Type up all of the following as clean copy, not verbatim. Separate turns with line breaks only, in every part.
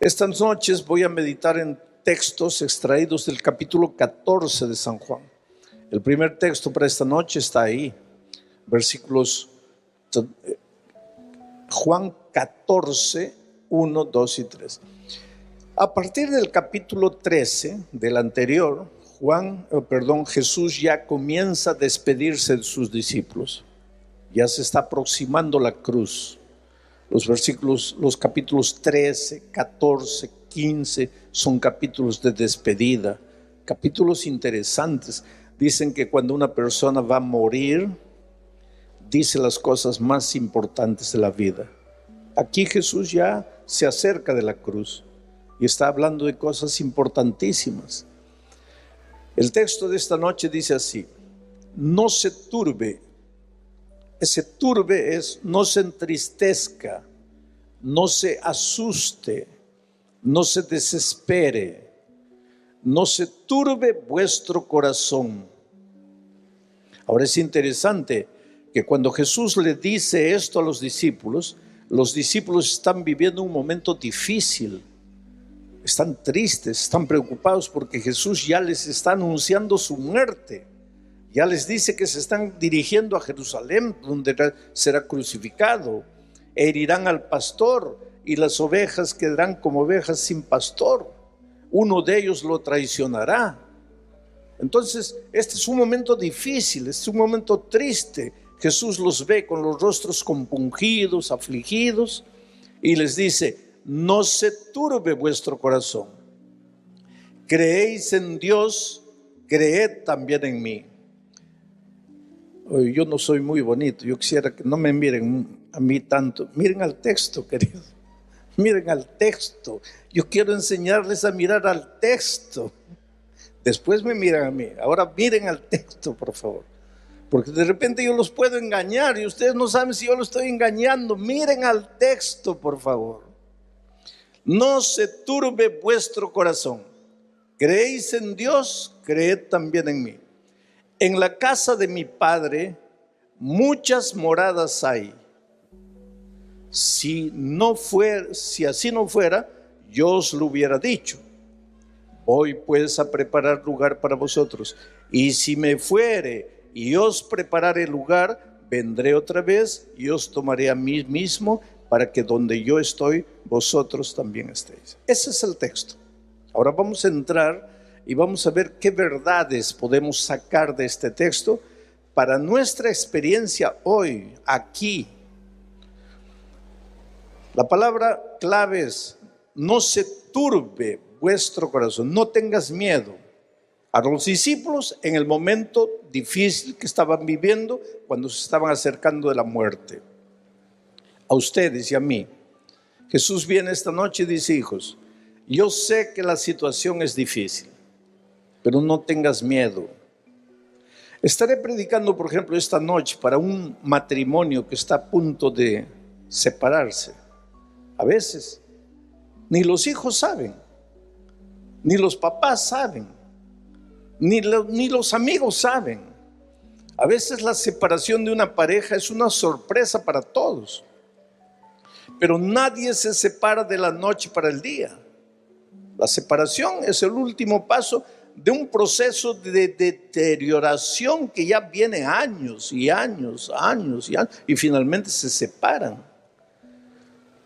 Estas noches voy a meditar en textos extraídos del capítulo 14 de San Juan. El primer texto para esta noche está ahí, versículos Juan 14, 1, 2 y 3. A partir del capítulo 13 del anterior, Jesús ya comienza a despedirse de sus discípulos. Ya se está aproximando la cruz. Los capítulos 13, 14, 15 son capítulos de despedida, capítulos interesantes. Dicen que cuando una persona va a morir, dice las cosas más importantes de la vida. Aquí Jesús ya se acerca de la cruz y está hablando de cosas importantísimas. El texto de esta noche dice así: no se turbe. Ese turbe es no se entristezca, no se asuste, no se desespere, no se turbe vuestro corazón. Ahora es interesante que cuando Jesús le dice esto a los discípulos están viviendo un momento difícil, están tristes, están preocupados porque Jesús ya les está anunciando su muerte. Ya les dice que se están dirigiendo a Jerusalén, donde será crucificado. Herirán al pastor y las ovejas quedarán como ovejas sin pastor. Uno de ellos lo traicionará. Entonces, este es un momento difícil, este es un momento triste. Jesús los ve con los rostros compungidos, afligidos, y les dice: no se turbe vuestro corazón. Creéis en Dios, creed también en mí. Yo no soy muy bonito, yo quisiera que no me miren a mí tanto. Miren al texto, querido. Miren al texto. Yo quiero enseñarles a mirar al texto. Después me miran a mí. Ahora miren al texto, por favor. Porque de repente yo los puedo engañar y ustedes no saben si yo los estoy engañando. Miren al texto, por favor. No se turbe vuestro corazón. Creéis en Dios, creed también en mí. En la casa de mi Padre muchas moradas hay. Si así no fuera, yo os lo hubiera dicho. Voy pues a preparar lugar para vosotros. Y si me fuere y os prepararé lugar, vendré otra vez y os tomaré a mí mismo, para que donde yo estoy, vosotros también estéis. Ese es el texto. Ahora vamos a entrar y vamos a ver qué verdades podemos sacar de este texto para nuestra experiencia hoy, aquí. La palabra clave es: no se turbe vuestro corazón, no tengas miedo. A los discípulos en el momento difícil que estaban viviendo, cuando se estaban acercando de la muerte. A ustedes y a mí. Jesús viene esta noche y dice: hijos, yo sé que la situación es difícil, pero no tengas miedo. Estaré predicando, por ejemplo, esta noche para un matrimonio que está a punto de separarse. A veces ni los hijos saben, ni los papás saben, ni los amigos saben. A veces la separación de una pareja es una sorpresa para todos, pero nadie se separa de la noche para el día. La separación es el último paso de un proceso de deterioración que ya viene años y años y finalmente se separan.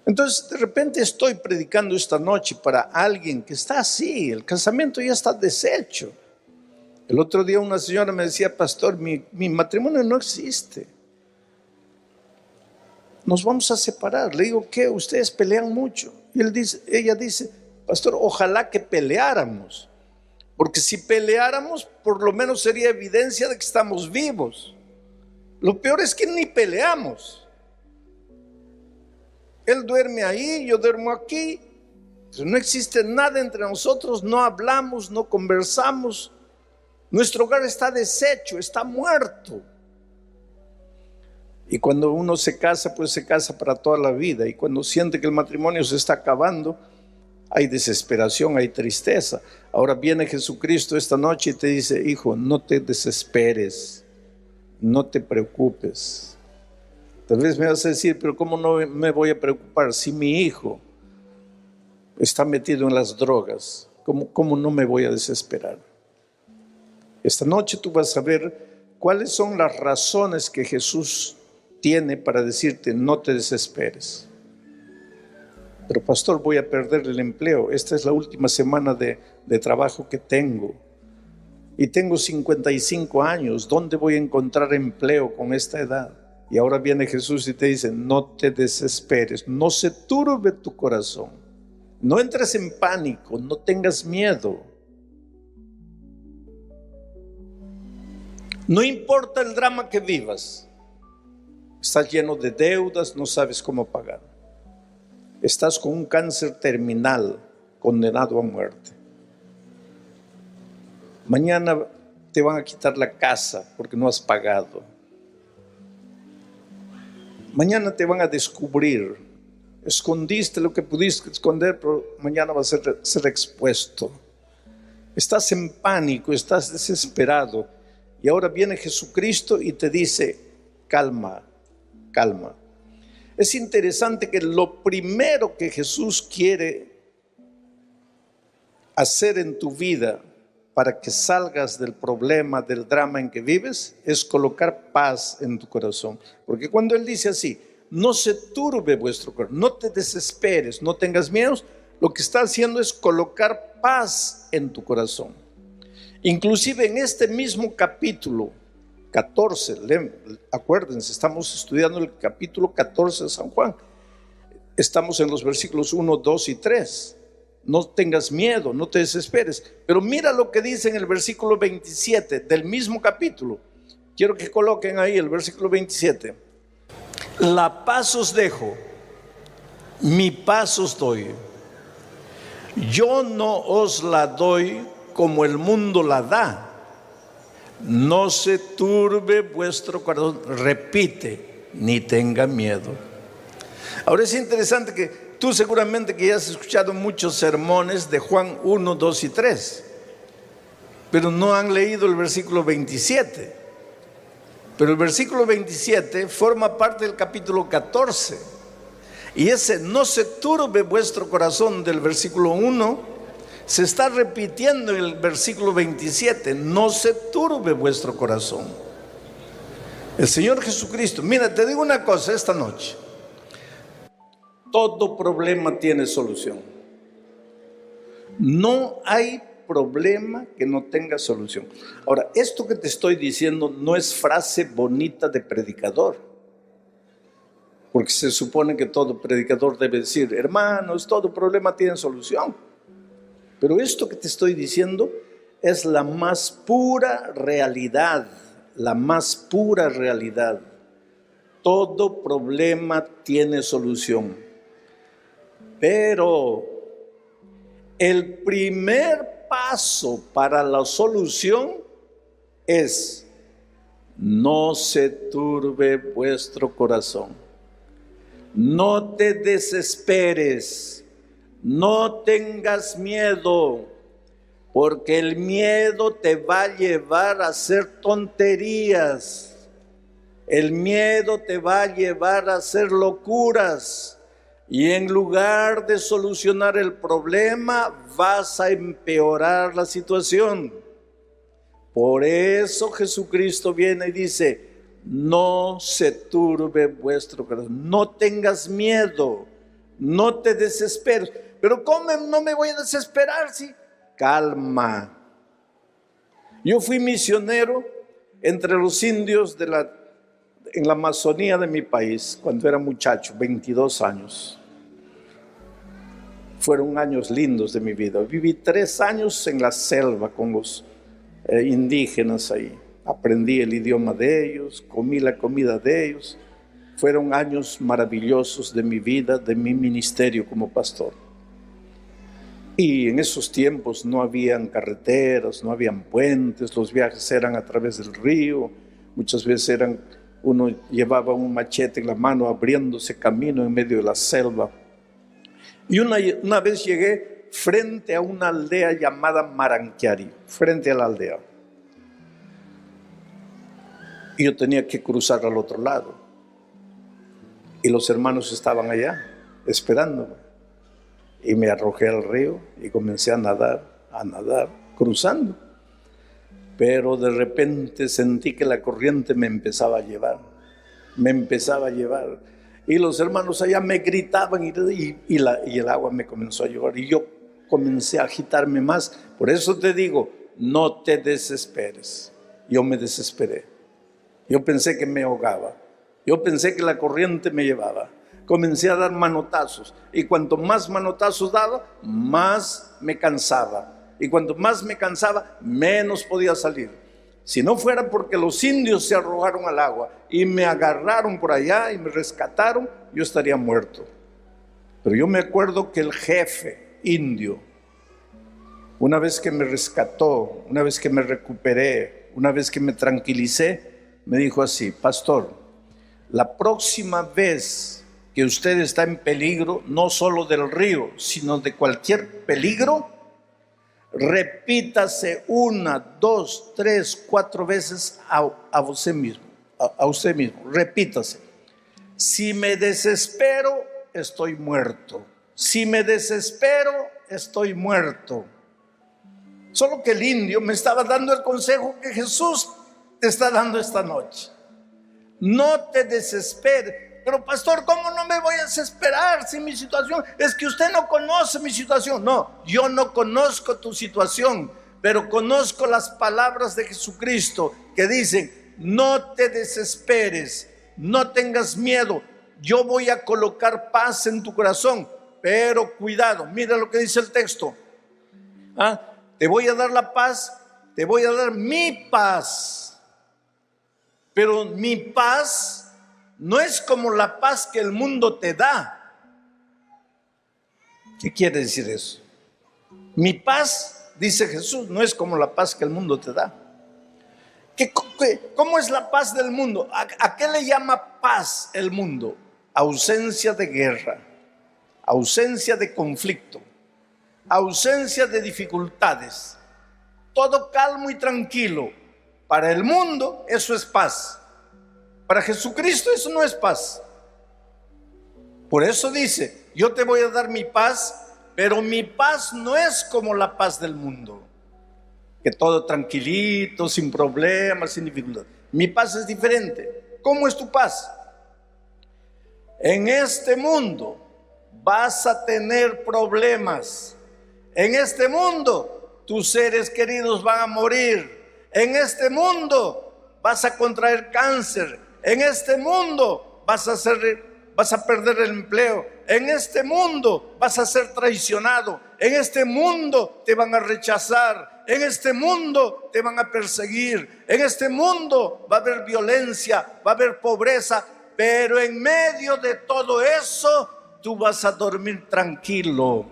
Entonces de repente estoy predicando esta noche para alguien que está así, el casamiento ya está deshecho. El otro día una señora me decía: pastor, mi matrimonio no existe, nos vamos a separar. Le digo: ¿qué? Ustedes pelean mucho. Y ella dice: pastor, ojalá que peleáramos, porque si peleáramos por lo menos sería evidencia de que estamos vivos. Lo peor es que ni peleamos. Él duerme ahí, yo duermo aquí, pero no existe nada entre nosotros, no hablamos, no conversamos. Nuestro hogar está deshecho, está muerto. Y cuando uno se casa, pues se casa para toda la vida. Y cuando siente que el matrimonio se está acabando, hay desesperación, hay tristeza. Ahora viene Jesucristo esta noche y te dice: hijo, no te desesperes, no te preocupes. Tal vez me vas a decir: pero ¿cómo no me voy a preocupar si mi hijo está metido en las drogas. ¿Cómo no me voy a desesperar? Esta noche tú vas a ver cuáles son las razones que Jesús tiene para decirte no te desesperes. Pero pastor, voy a perder el empleo. Esta es la última semana de trabajo que tengo. Y tengo 55 años. ¿Dónde voy a encontrar empleo con esta edad? Y ahora viene Jesús y te dice, no te desesperes, no se turbe tu corazón. No entres en pánico, no tengas miedo. No importa el drama que vivas. Estás lleno de deudas, no sabes cómo pagar. Estás con un cáncer terminal, condenado a muerte. Mañana te van a quitar la casa porque no has pagado. Mañana te van a descubrir. Escondiste lo que pudiste esconder, pero mañana va a ser expuesto. Estás en pánico, estás desesperado. Y ahora viene Jesucristo y te dice, calma, calma. Es interesante que lo primero que Jesús quiere hacer en tu vida para que salgas del problema, del drama en que vives, es colocar paz en tu corazón. Porque cuando Él dice así, no se turbe vuestro corazón, no te desesperes, no tengas miedos, lo que está haciendo es colocar paz en tu corazón. Inclusive en este mismo capítulo 14, acuérdense, estamos estudiando el capítulo 14 de San Juan. Estamos en los versículos 1, 2 y 3. No tengas miedo, no te desesperes. Pero mira lo que dice en el versículo 27 del mismo capítulo. Quiero que coloquen ahí el versículo 27. La paz os dejo, mi paz os doy. Yo no os la doy como el mundo la da. No se turbe vuestro corazón. Repite, ni tenga miedo. Ahora es interesante que tú seguramente que ya has escuchado muchos sermones de Juan 1, 2 y 3, pero no han leído el versículo 27. Pero el versículo 27 forma parte del capítulo 14. Y ese no se turbe vuestro corazón del versículo 1 se está repitiendo en el versículo 27. No se turbe vuestro corazón. El Señor Jesucristo, mira, te digo una cosa esta noche. Todo problema tiene solución. No hay problema que no tenga solución. Ahora, esto que te estoy diciendo no es frase bonita de predicador, porque se supone que todo predicador debe decir, hermanos, todo problema tiene solución. Pero esto que te estoy diciendo es la más pura realidad, la más pura realidad. Todo problema tiene solución. Pero el primer paso para la solución es no se turbe vuestro corazón. No te desesperes, no tengas miedo, porque el miedo te va a llevar a hacer tonterías. El miedo te va a llevar a hacer locuras. Y en lugar de solucionar el problema, vas a empeorar la situación. Por eso Jesucristo viene y dice, no se turbe vuestro corazón, no tengas miedo, no te desesperes. Pero ¿cómo no me voy a desesperar? ¿Sí? Calma. Yo fui misionero entre los indios en la Amazonía de mi país, cuando era muchacho, 22 años. Fueron años lindos de mi vida. Viví 3 años en la selva con los indígenas ahí. Aprendí el idioma de ellos, comí la comida de ellos. Fueron años maravillosos de mi vida, de mi ministerio como pastor. Y en esos tiempos no habían carreteras, no habían puentes, los viajes eran a través del río. Muchas veces uno llevaba un machete en la mano abriéndose camino en medio de la selva. Y una vez llegué frente a una aldea llamada Maranquiari, frente a la aldea. Y yo tenía que cruzar al otro lado. Y los hermanos estaban allá, esperándome. y me arrojé al río y comencé a nadar, cruzando. Pero de repente sentí que la corriente me empezaba a llevar. Y los hermanos allá me gritaban y el agua me comenzó a llevar. Y yo comencé a agitarme más. Por eso te digo, no te desesperes. Yo me desesperé. Yo pensé que me ahogaba. Yo pensé que la corriente me llevaba. Comencé a dar manotazos. Y cuanto más manotazos daba, más me cansaba. Y cuanto más me cansaba, menos podía salir. Si no fuera porque los indios se arrojaron al agua y me agarraron por allá y me rescataron, yo estaría muerto. Pero yo me acuerdo que el jefe indio, una vez que me rescató, una vez que me recuperé, una vez que me tranquilicé, me dijo así: pastor, la próxima vez que usted está en peligro, no solo del río, sino de cualquier peligro, repítase 1, 2, 3, 4 veces a usted mismo, repítase: si me desespero, estoy muerto. Si me desespero, estoy muerto. Solo que el indio me estaba dando el consejo que Jesús te está dando esta noche. No te desesperes. Pero pastor, ¿cómo no me voy a desesperar si mi situación? Es que usted no conoce mi situación. No, yo no conozco tu situación, pero conozco las palabras de Jesucristo que dicen: no te desesperes, no tengas miedo, yo voy a colocar paz en tu corazón, pero cuidado, mira lo que dice el texto. Te voy a dar la paz, te voy a dar mi paz, pero mi paz no es como la paz que el mundo te da. ¿Qué quiere decir eso? Mi paz, dice Jesús, no es como la paz que el mundo te da. ¿Cómo es la paz del mundo? ¿A qué le llama paz el mundo? Ausencia de guerra, ausencia de conflicto, ausencia de dificultades, todo calmo y tranquilo. Para el mundo eso es paz. Para Jesucristo eso no es paz. Por eso dice: yo te voy a dar mi paz, pero mi paz no es como la paz del mundo, que todo tranquilito, sin problemas, sin dificultad. Mi paz es diferente. ¿Cómo es tu paz? En este mundo vas a tener problemas. En este mundo tus seres queridos van a morir. En este mundo vas a contraer cáncer. En este mundo vas a perder el empleo. En este mundo vas a ser traicionado. En este mundo te van a rechazar. En este mundo te van a perseguir. En este mundo va a haber violencia, va a haber pobreza. Pero en medio de todo eso, tú vas a dormir tranquilo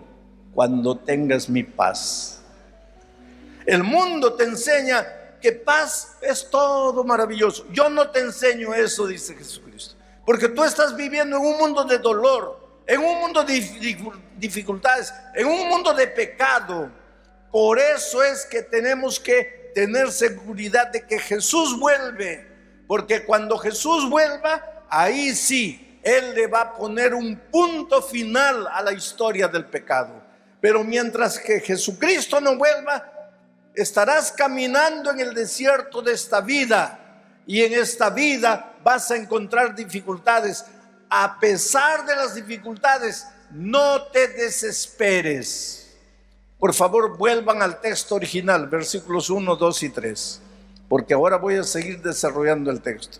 cuando tengas mi paz. El mundo te enseña que paz es todo maravilloso. Yo no te enseño eso, dice Jesucristo, porque tú estás viviendo en un mundo de dolor, en un mundo de dificultades, en un mundo de pecado. Por eso es que tenemos que tener seguridad de que Jesús vuelve, porque cuando Jesús vuelva, ahí sí, Él le va a poner un punto final a la historia del pecado. Pero mientras que Jesucristo no vuelva, estarás caminando en el desierto de esta vida, y en esta vida vas a encontrar dificultades. A pesar de las dificultades, no te desesperes. Por favor, vuelvan al texto original, versículos 1, 2 y 3, porque ahora voy a seguir desarrollando el texto.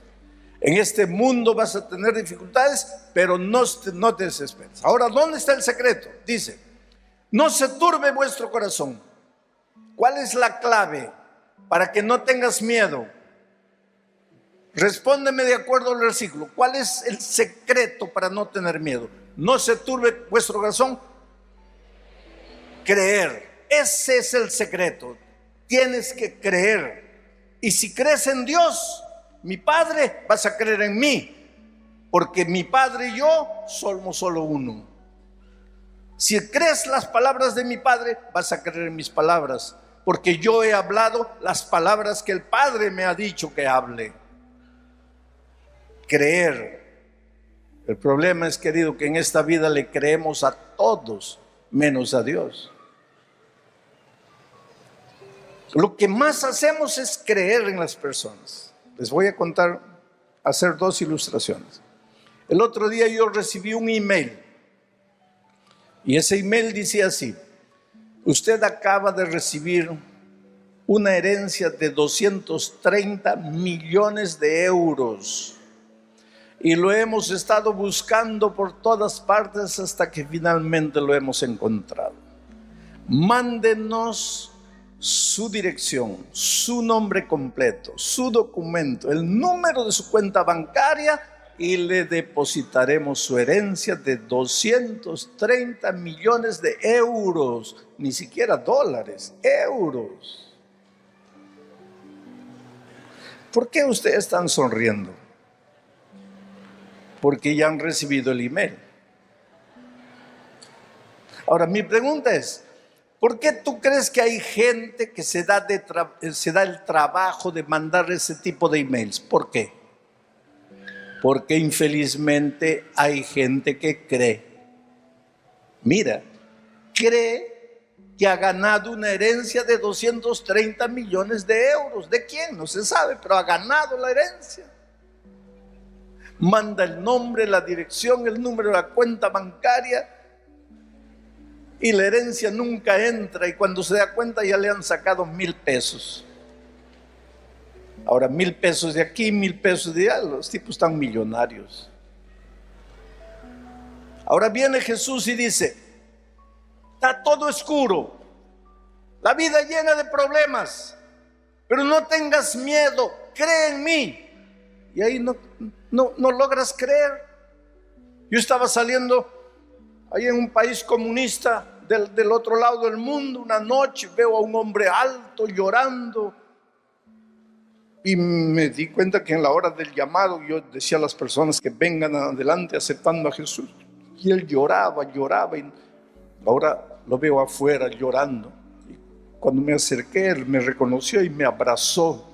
En este mundo vas a tener dificultades, pero no te desesperes. Ahora, ¿dónde está el secreto? Dice: no se turbe vuestro corazón. ¿Cuál es la clave para que no tengas miedo? Respóndeme de acuerdo al versículo. ¿Cuál es el secreto para no tener miedo? No se turbe vuestro corazón. Creer. Ese es el secreto. Tienes que creer. Y si crees en Dios, mi Padre, vas a creer en mí, porque mi Padre y yo somos solo uno. Si crees las palabras de mi Padre, vas a creer en mis palabras, porque yo he hablado las palabras que el Padre me ha dicho que hable. Creer. El problema es, querido, que en esta vida le creemos a todos, menos a Dios. Lo que más hacemos es creer en las personas. Les voy a hacer 2 ilustraciones. El otro día yo recibí un email y ese email decía así: usted acaba de recibir una herencia de 230 millones de euros y lo hemos estado buscando por todas partes hasta que finalmente lo hemos encontrado. Mándenos su dirección, su nombre completo, su documento, el número de su cuenta bancaria y le depositaremos su herencia de 230 millones de euros, ni siquiera dólares, euros. ¿Por qué ustedes están sonriendo? Porque ya han recibido el email. Ahora, mi pregunta es, ¿por qué tú crees que hay gente que se da el trabajo de mandar ese tipo de emails? ¿Por qué? Porque infelizmente hay gente que cree. Mira, cree que ha ganado una herencia de 230 millones de euros. ¿De quién? No se sabe, pero ha ganado la herencia. Manda el nombre, la dirección, el número de la cuenta bancaria y la herencia nunca entra, y cuando se da cuenta ya le han sacado 1,000 pesos. Ahora 1,000 pesos de aquí, 1,000 pesos de allá, los tipos están millonarios. Ahora viene Jesús y dice: está todo oscuro, la vida llena de problemas, pero no tengas miedo, cree en mí. Y ahí no logras creer. Yo estaba saliendo ahí en un país comunista del otro lado del mundo, una noche veo a un hombre alto llorando y me di cuenta que en la hora del llamado yo decía a las personas que vengan adelante aceptando a Jesús, y él lloraba y ahora lo veo afuera llorando. Y cuando me acerqué, él me reconoció y me abrazó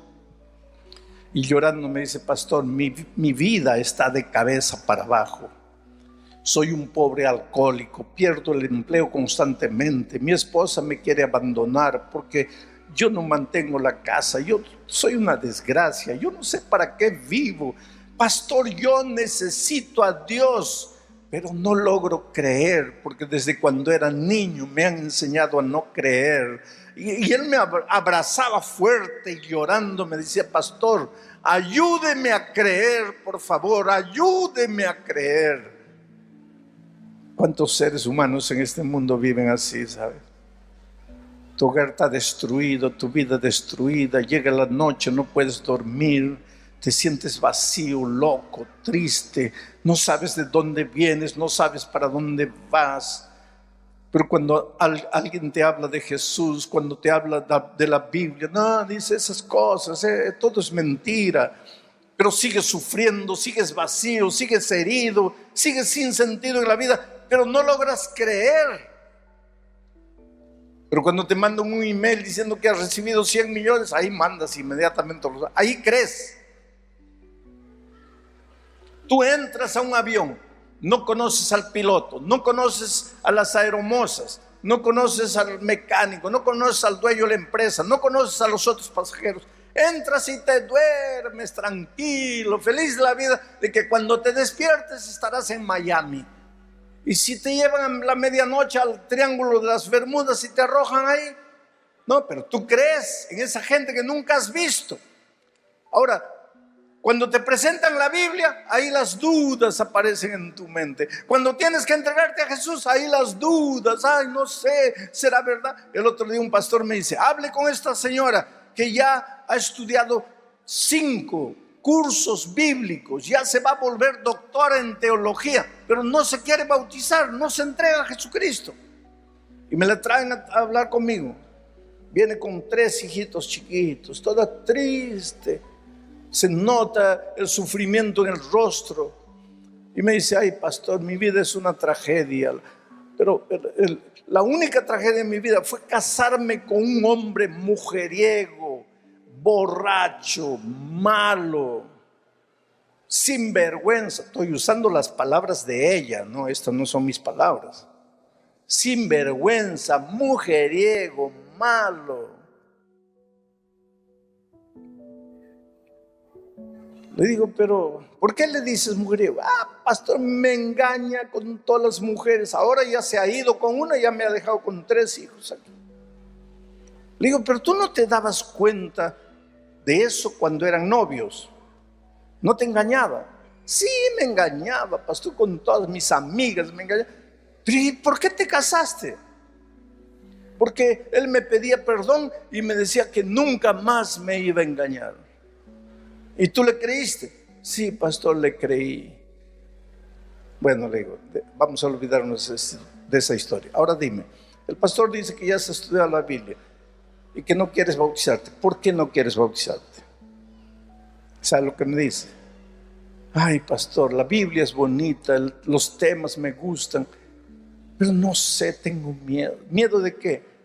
y llorando me dice: pastor, mi vida está de cabeza para abajo. Soy un pobre alcohólico, pierdo el empleo constantemente, mi esposa me quiere abandonar porque yo no mantengo la casa, yo soy una desgracia, yo no sé para qué vivo. Pastor, yo necesito a Dios, pero no logro creer porque desde cuando era niño me han enseñado a no creer. Y él me abrazaba fuerte y llorando me decía: pastor, ayúdeme a creer, por favor, ayúdeme a creer. ¿Cuántos seres humanos en este mundo viven así, sabes? Tu hogar está destruido, tu vida destruida, llega la noche, no puedes dormir, te sientes vacío, loco, triste, no sabes de dónde vienes, no sabes para dónde vas. Pero cuando alguien te habla de Jesús, cuando te habla de la Biblia, no, dice esas cosas, todo es mentira. Pero sigues sufriendo, sigues vacío, sigues herido, sigues sin sentido en la vida, pero no logras creer. Pero cuando te mandan un email diciendo que has recibido 100 millones, ahí mandas inmediatamente, ahí crees. Tú entras a un avión, no conoces al piloto, no conoces a las aeromosas, no conoces al mecánico, no conoces al dueño de la empresa, no conoces a los otros pasajeros. Entras y te duermes tranquilo, feliz de la vida, de que cuando te despiertes estarás en Miami. Y si te llevan a la medianoche al Triángulo de las Bermudas y te arrojan ahí, no, pero tú crees en esa gente que nunca has visto. Ahora, cuando te presentan la Biblia, ahí las dudas aparecen en tu mente. Cuando tienes que entregarte a Jesús, ahí las dudas, ay, no sé, ¿será verdad? El otro día un pastor me dice: hable con esta señora que ya ha estudiado 5 cursos bíblicos, ya se va a volver doctora en teología, pero no se quiere bautizar, no se entrega a Jesucristo. Y me la traen a hablar conmigo. Viene con 3 hijitos chiquitos, toda triste, se nota el sufrimiento en el rostro. Y me dice: ay, pastor, mi vida es una tragedia, pero la única tragedia en mi vida fue casarme con un hombre mujeriego, borracho, malo, sinvergüenza. Estoy usando las palabras de ella, no, estas no son mis palabras. sinvergüenza, mujeriego, malo. Le digo, pero ¿por qué le dices mujeriego? Pastor, me engaña con todas las mujeres. Ahora ya se ha ido con una, ya me ha dejado con 3 hijos aquí. Le digo, pero tú no te dabas cuenta de eso cuando eran novios. ¿No te engañaba? Sí, me engañaba, pastor, con todas mis amigas me engañaba. Pero ¿y por qué te casaste? Porque él me pedía perdón y me decía que nunca más me iba a engañar. ¿Y tú le creíste? Sí, pastor, le creí. Bueno, le digo, vamos a olvidarnos de esa historia. Ahora dime, el pastor dice que ya has estudiado la Biblia y que no quieres bautizarte. ¿Por qué no quieres bautizarte? ¿Sabe lo que me dice? Ay, pastor, la Biblia es bonita, los temas me gustan, pero no sé, tengo miedo. ¿Miedo de qué?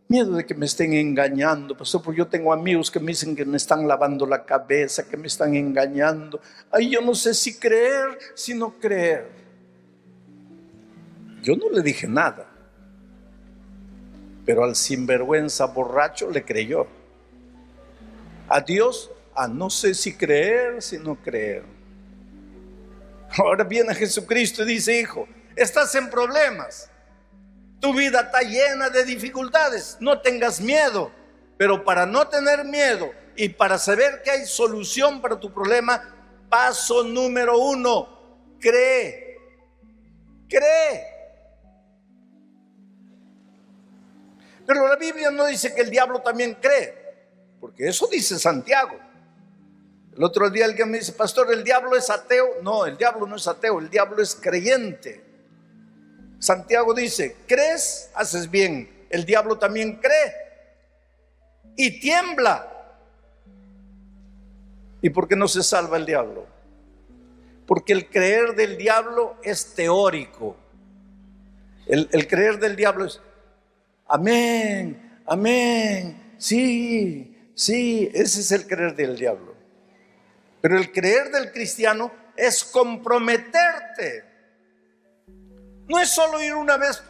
Miedo de que me estén engañando, pastor, porque yo tengo amigos que me dicen que me están lavando la cabeza, que me están engañando. Ay, yo no sé si creer, si no creer. Yo no le dije nada, pero al sinvergüenza borracho le creyó. A Dios, no sé si creer, si no creer. Ahora viene Jesucristo y dice, hijo, estás en problemas. Tu vida está llena de dificultades, no tengas miedo, pero para no tener miedo y para saber que hay solución para tu problema, paso número 1, cree. Pero la Biblia no dice que el diablo también cree, porque eso dice Santiago. El otro día alguien me dice, pastor, ¿el diablo es ateo? No, el diablo no es ateo, el diablo es creyente. Santiago dice, ¿crees? Haces bien. El diablo también cree y tiembla. ¿Y por qué no se salva el diablo? Porque el creer del diablo es teórico. El creer del diablo es, amén, amén, sí, ese es el creer del diablo. Pero el creer del cristiano es comprometerte. No es solo ir una vez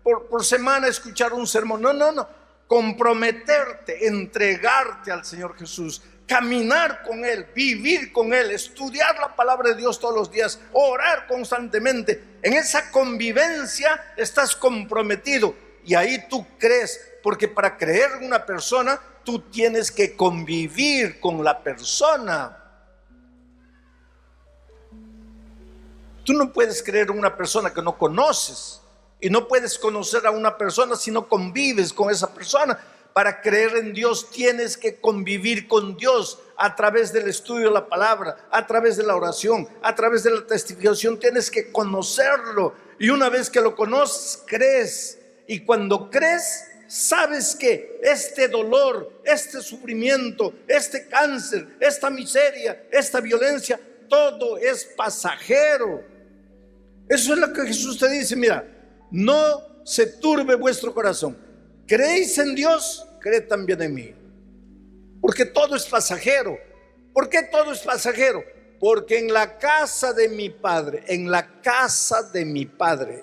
por semana a escuchar un sermón. No. Comprometerte, entregarte al Señor Jesús, caminar con Él, vivir con Él, estudiar la palabra de Dios todos los días, orar constantemente. En esa convivencia estás comprometido y ahí tú crees, porque para creer en una persona, tú tienes que convivir con la persona. Tú no puedes creer en una persona que no conoces, y no puedes conocer a una persona si no convives con esa persona. Para creer en Dios tienes que convivir con Dios a través del estudio de la palabra, a través de la oración, a través de la testificación. Tienes que conocerlo, y una vez que lo conoces, crees. Y cuando crees, sabes que este dolor, este sufrimiento, este cáncer, esta miseria, esta violencia, todo es pasajero. Eso es lo que Jesús te dice, mira, no se turbe vuestro corazón. ¿Creéis en Dios? Creed también en mí. Porque todo es pasajero. ¿Por qué todo es pasajero? Porque en la casa de mi Padre,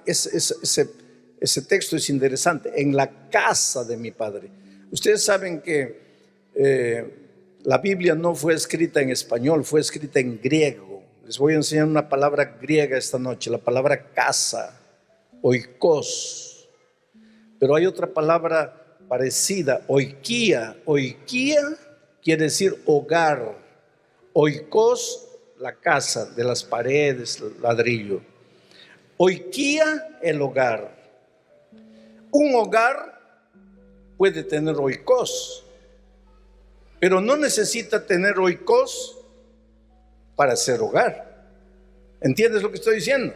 ese texto es interesante, en la casa de mi Padre. Ustedes saben que la Biblia no fue escrita en español, fue escrita en griego. Les voy a enseñar una palabra griega esta noche, la palabra casa, oikos. Pero hay otra palabra parecida, oikia. Oikia quiere decir hogar. Oikos, la casa, de las paredes, ladrillo. Oikia, el hogar. Un hogar puede tener oikos, pero no necesita tener oikos para ser hogar. ¿Entiendes lo que estoy diciendo?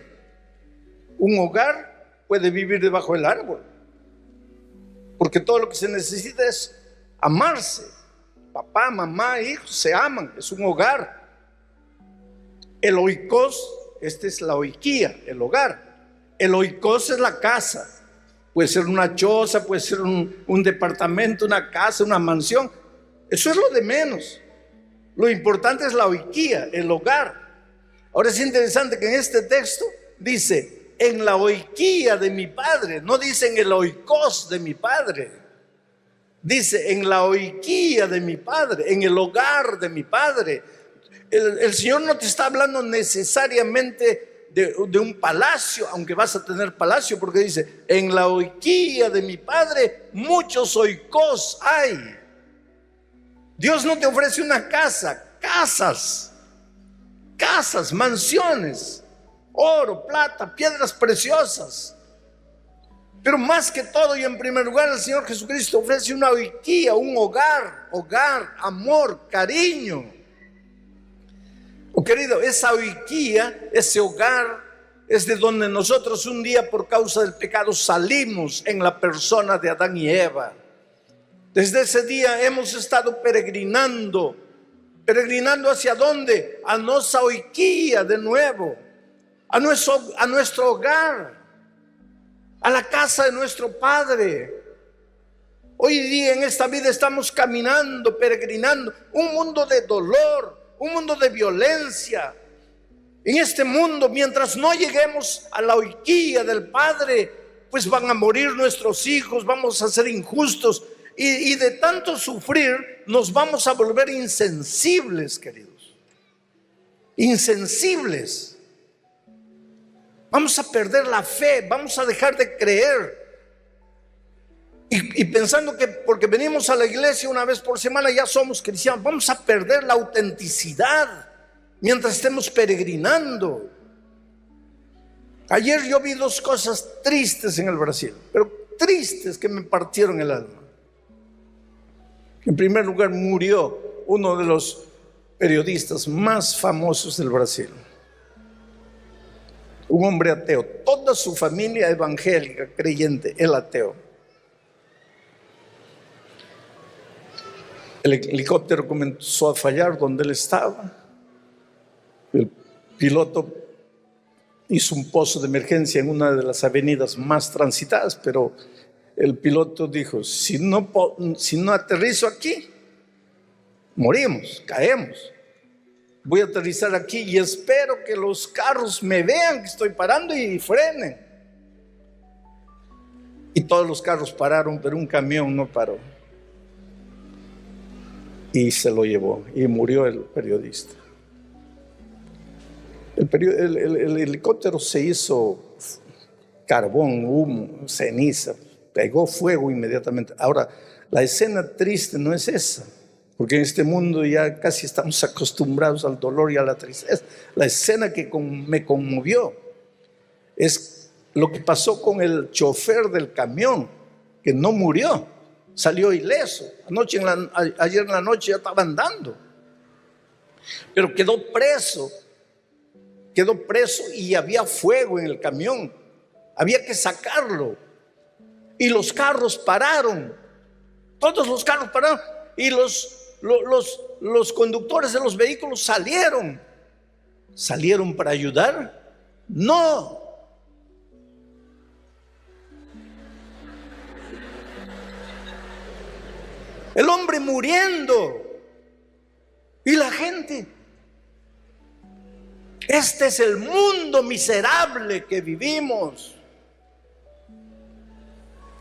Un hogar puede vivir debajo del árbol, porque todo lo que se necesita es amarse. Papá, mamá, hijos se aman, es un hogar. El oikos, esta es la oikía, el hogar. El oikos es la casa. Puede ser una choza, puede ser un departamento, una casa, una mansión. Eso es lo de menos. Lo importante es la oikía, el hogar. Ahora es interesante que en este texto dice, en la oiquía de mi Padre. No dice en el oikos de mi Padre. Dice en la oiquía de mi Padre, en el hogar de mi Padre. El Señor no te está hablando necesariamente de un palacio, aunque vas a tener palacio, porque dice, en la oiquía de mi Padre muchos oikos hay. Dios no te ofrece una casa, casas, mansiones, oro, plata, piedras preciosas. Pero más que todo y en primer lugar, el Señor Jesucristo ofrece una oiquía, un hogar, amor, cariño. Oh querido, esa oiquía, ese hogar, es de donde nosotros un día por causa del pecado salimos en la persona de Adán y Eva. Desde ese día hemos estado peregrinando ¿hacia dónde? A nuestra oiquía de nuevo, a nuestro hogar, a la casa de nuestro Padre. Hoy día en esta vida estamos caminando, peregrinando, un mundo de dolor, un mundo de violencia. En este mundo, mientras no lleguemos a la oiquía del Padre, pues van a morir nuestros hijos, vamos a ser injustos y de tanto sufrir nos vamos a volver insensibles, queridos. Insensibles. Vamos a perder la fe, vamos a dejar de creer. Y pensando que porque venimos a la iglesia una vez por semana ya somos cristianos, vamos a perder la autenticidad mientras estemos peregrinando. Ayer yo vi dos cosas tristes en el Brasil, pero tristes que me partieron el alma. En primer lugar, murió uno de los periodistas más famosos del Brasil. Un hombre ateo, toda su familia evangélica, creyente, él ateo. El helicóptero comenzó a fallar donde él estaba. El piloto hizo un pozo de emergencia en una de las avenidas más transitadas, pero el piloto dijo, si no aterrizo aquí, morimos, caemos. Voy a aterrizar aquí y espero que los carros me vean que estoy parando y frenen. Y todos los carros pararon, pero un camión no paró. Y se lo llevó y murió el periodista. El helicóptero se hizo carbón, humo, ceniza, pegó fuego inmediatamente. Ahora, la escena triste no es esa, porque en este mundo ya casi estamos acostumbrados al dolor y a la tristeza. La escena que me conmovió es lo que pasó con el chofer del camión, que no murió, salió ileso. Ayer en la noche ya estaba andando, pero quedó preso y había fuego en el camión, había que sacarlo y los carros pararon, todos los carros pararon y los conductores de los vehículos salieron para ayudar. No, el hombre muriendo y la gente. Este es el mundo miserable que vivimos.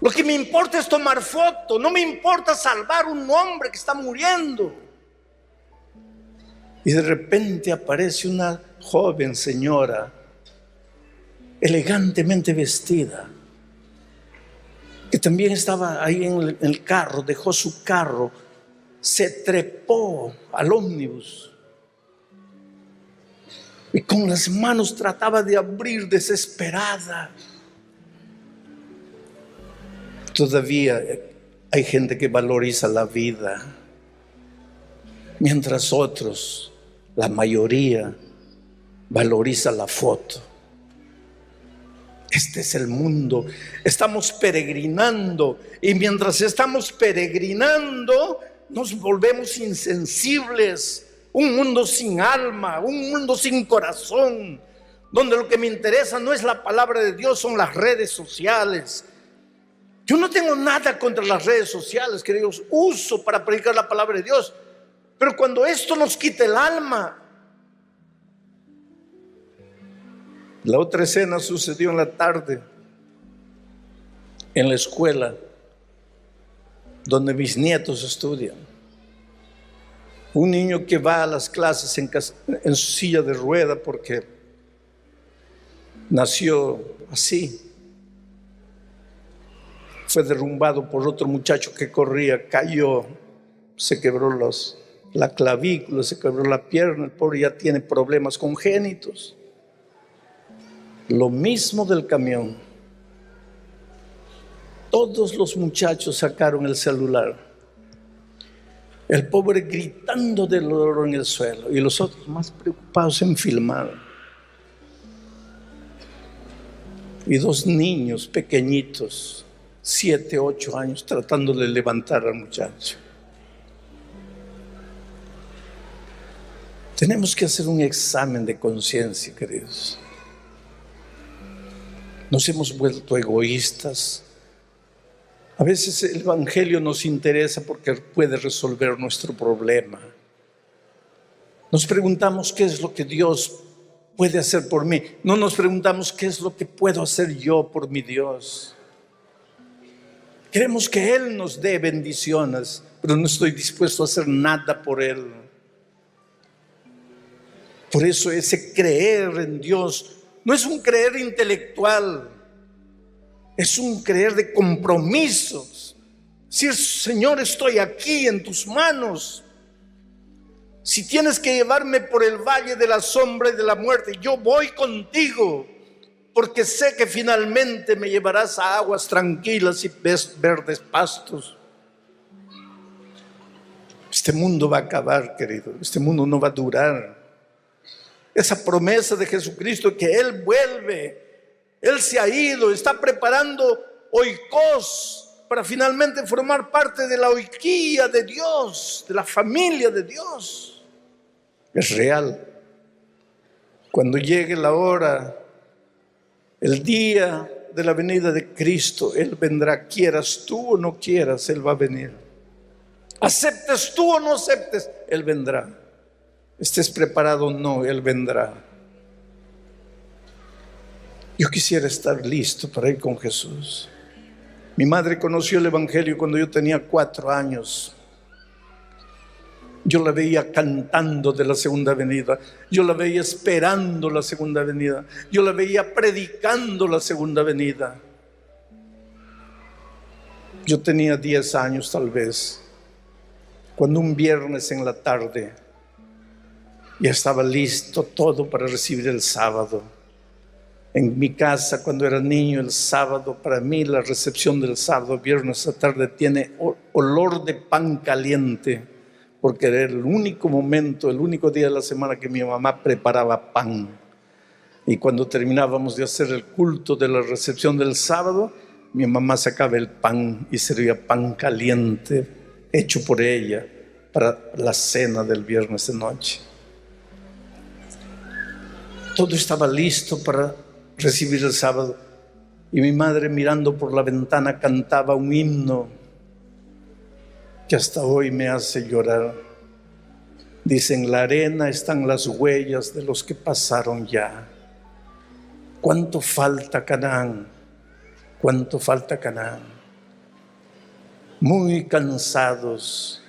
Lo que me importa es tomar foto, no me importa salvar un hombre que está muriendo. Y de repente aparece una joven señora, elegantemente vestida, que también estaba ahí en el carro, dejó su carro, se trepó al ómnibus y con las manos trataba de abrir desesperada. Todavía hay gente que valoriza la vida, mientras otros, la mayoría, valoriza la foto. Este es el mundo. Estamos peregrinando y mientras estamos peregrinando nos volvemos insensibles. Un mundo sin alma, un mundo sin corazón, donde lo que me interesa no es la palabra de Dios, son las redes sociales. Yo no tengo nada contra las redes sociales, que Dios uso para predicar la palabra de Dios, pero cuando esto nos quita el alma, La otra escena sucedió en la tarde, en la escuela, donde mis nietos estudian. Un niño que va a las clases en su silla de rueda porque nació así. Fue derrumbado por otro muchacho que corría, cayó, se quebró la clavícula, se quebró la pierna, el pobre ya tiene problemas congénitos. Lo mismo del camión. Todos los muchachos sacaron el celular. El pobre gritando de dolor en el suelo y los otros más preocupados en filmar. Y dos niños pequeñitos, 7, 8 años, tratando de levantar al muchacho. Tenemos que hacer un examen de conciencia, queridos. Nos hemos vuelto egoístas. A veces el Evangelio nos interesa porque puede resolver nuestro problema. Nos preguntamos qué es lo que Dios puede hacer por mí. No nos preguntamos qué es lo que puedo hacer yo por mi Dios. Queremos que Él nos dé bendiciones, pero no estoy dispuesto a hacer nada por Él. Por eso ese creer en Dios no es un creer intelectual, es un creer de compromisos. Decir, Señor, estoy aquí en tus manos. Si tienes que llevarme por el valle de la sombra y de la muerte, yo voy contigo, porque sé que finalmente me llevarás a aguas tranquilas y verdes pastos. Este mundo va a acabar, querido. Este mundo no va a durar. Esa promesa de Jesucristo que Él vuelve, Él se ha ido, está preparando oikos para finalmente formar parte de la oikía de Dios, de la familia de Dios. Es real. Cuando llegue la hora, el día de la venida de Cristo, Él vendrá, quieras tú o no quieras, Él va a venir. Aceptes tú o no aceptes, Él vendrá. Estés preparado o no, Él vendrá. Yo quisiera estar listo para ir con Jesús. Mi madre conoció el Evangelio cuando yo tenía 4 años. Yo la veía cantando de la segunda venida. Yo la veía esperando la segunda venida. Yo la veía predicando la segunda venida. Yo tenía 10 años tal vez, cuando un viernes en la tarde ya estaba listo todo para recibir el sábado. En mi casa, cuando era niño, el sábado, para mí la recepción del sábado, viernes a tarde, tiene olor de pan caliente, porque era el único momento, el único día de la semana que mi mamá preparaba pan. Y cuando terminábamos de hacer el culto de la recepción del sábado, mi mamá sacaba el pan y servía pan caliente, hecho por ella, para la cena del viernes de noche. Todo estaba listo para recibir el sábado. Y mi madre, mirando por la ventana, cantaba un himno que hasta hoy me hace llorar. Dice: en la arena están las huellas de los que pasaron ya. ¿Cuánto falta Canaán? ¿Cuánto falta Canaán? Muy cansados,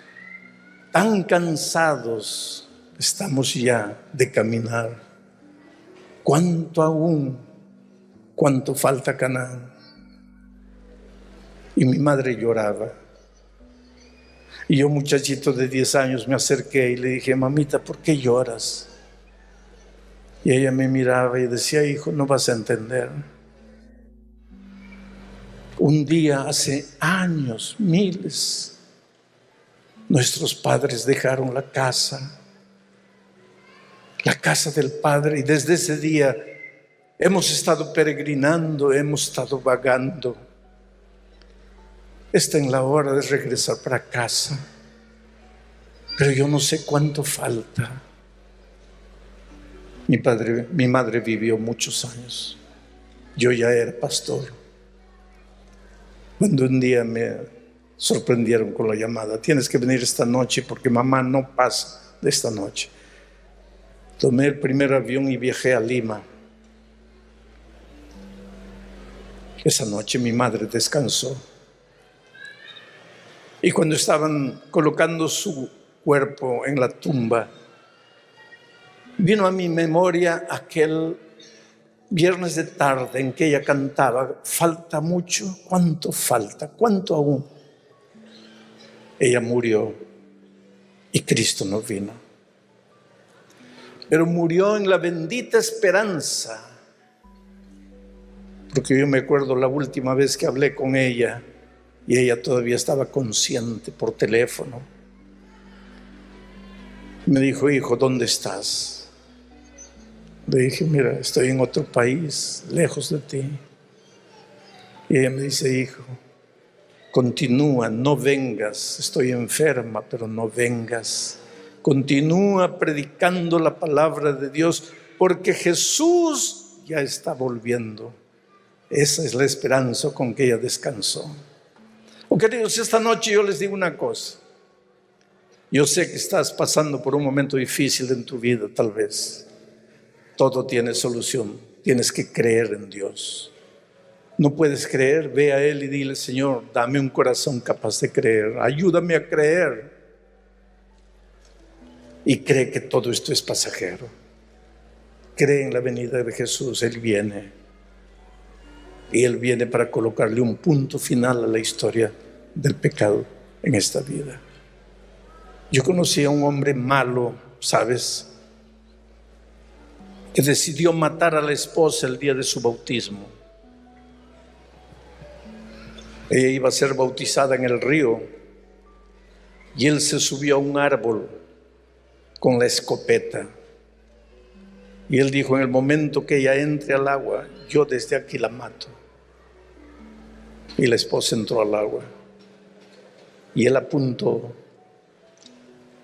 tan cansados estamos ya de caminar. ¿Cuánto aún? ¿Cuánto falta Canaán? Y mi madre lloraba. Y yo, muchachito de 10 años, me acerqué y le dije: mamita, ¿por qué lloras? Y ella me miraba y decía: hijo, no vas a entender. Un día, hace años, miles, nuestros padres dejaron la casa del Padre, y desde ese día hemos estado peregrinando, hemos estado vagando. Está en la hora de regresar para casa, pero yo no sé cuánto falta. Mi madre vivió muchos años. Yo ya era pastor cuando un día me sorprendieron con la llamada: tienes que venir esta noche porque mamá no pasa de esta noche. Tomé el primer avión y viajé a Lima. Esa noche mi madre descansó. Y cuando estaban colocando su cuerpo en la tumba, vino a mi memoria aquel viernes de tarde en que ella cantaba: falta mucho, ¿cuánto falta? ¿Cuánto aún? Ella murió y Cristo no vino. Pero murió en la bendita esperanza, porque yo me acuerdo la última vez que hablé con ella y ella todavía estaba consciente por teléfono. Me dijo: hijo, ¿dónde estás? Le dije: mira, estoy en otro país, lejos de ti. Y ella me dice: hijo, continúa, no vengas, estoy enferma, pero no vengas. Continúa predicando la palabra de Dios, porque Jesús ya está volviendo. Esa es la esperanza con que ella descansó. Oh, queridos, esta noche yo les digo una cosa. Yo sé que estás pasando por un momento difícil en tu vida, tal vez. Todo tiene solución. Tienes que creer en Dios. No puedes creer, ve a Él y dile: Señor, dame un corazón capaz de creer. Ayúdame a creer. Y cree que todo esto es pasajero. Cree en la venida de Jesús. Él viene. Y Él viene para colocarle un punto final a la historia del pecado en esta vida. Yo conocí a un hombre malo, ¿sabes?, que decidió matar a la esposa el día de su bautismo. Ella iba a ser bautizada en el río y él se subió a un árbol con la escopeta. Y él dijo: en el momento que ella entre al agua, yo desde aquí la mato. Y la esposa entró al agua y él apuntó.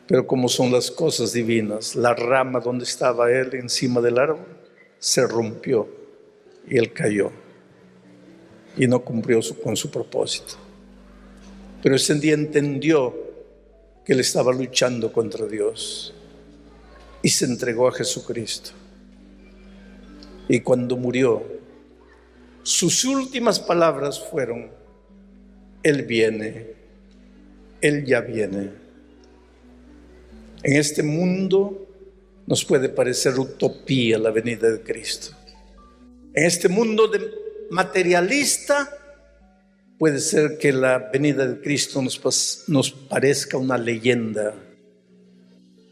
Pero como son las cosas divinas, la rama donde estaba él encima del árbol se rompió y él cayó y no cumplió con su propósito. Pero ese día entendió que él estaba luchando contra Dios y se entregó a Jesucristo. Y cuando murió, sus últimas palabras fueron: Él viene, Él ya viene. En este mundo nos puede parecer utopía la venida de Cristo. En este mundo materialista puede ser que la venida de Cristo nos parezca una leyenda,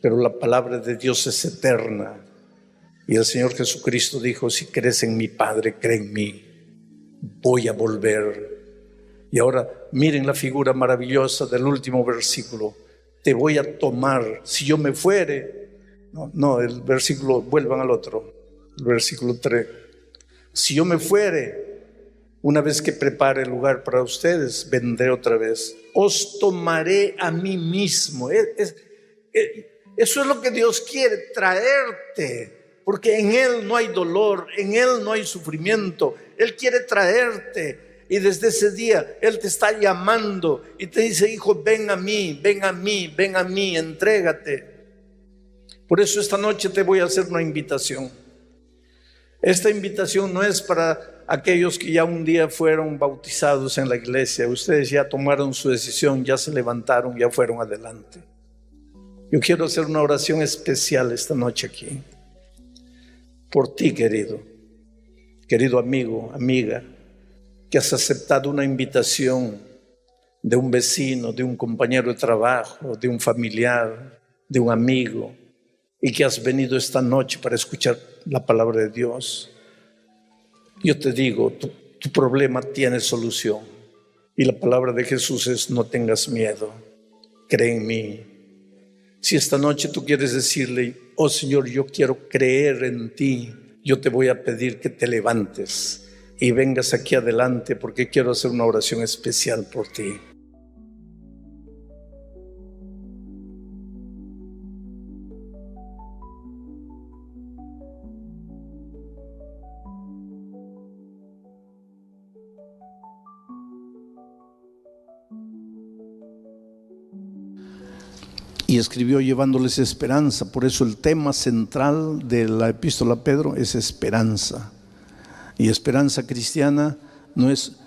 pero la palabra de Dios es eterna. Y el Señor Jesucristo dijo: si crees en mi Padre, cree en mí. Voy a volver. Y ahora miren la figura maravillosa del último versículo: te voy a tomar, si yo me fuere. No, el versículo, vuelvan al otro, el versículo 3. Si yo me fuere, una vez que prepare el lugar para ustedes, vendré otra vez. Os tomaré a mí mismo. Eso es lo que Dios quiere, traerte, porque en Él no hay dolor, en Él no hay sufrimiento. Él quiere traerte. Y desde ese día Él te está llamando y te dice: hijo, ven a mí, ven a mí, ven a mí, entrégate. Por eso esta noche te voy a hacer una invitación. Esta invitación no es para aquellos que ya un día fueron bautizados en la iglesia. Ustedes ya tomaron su decisión, ya se levantaron, ya fueron adelante. Yo quiero hacer una oración especial esta noche aquí. Por ti, querido amigo, amiga, que has aceptado una invitación de un vecino, de un compañero de trabajo, de un familiar, de un amigo, y que has venido esta noche para escuchar la palabra de Dios. Yo te digo, tu problema tiene solución, y la palabra de Jesús es: no tengas miedo, cree en mí. Si esta noche tú quieres decirle: oh Señor, yo quiero creer en ti, yo te voy a pedir que te levantes y vengas aquí adelante, porque quiero hacer una oración especial por ti. Y escribió llevándoles esperanza. Por eso el tema central de la epístola a Pedro es esperanza. Y esperanza cristiana no es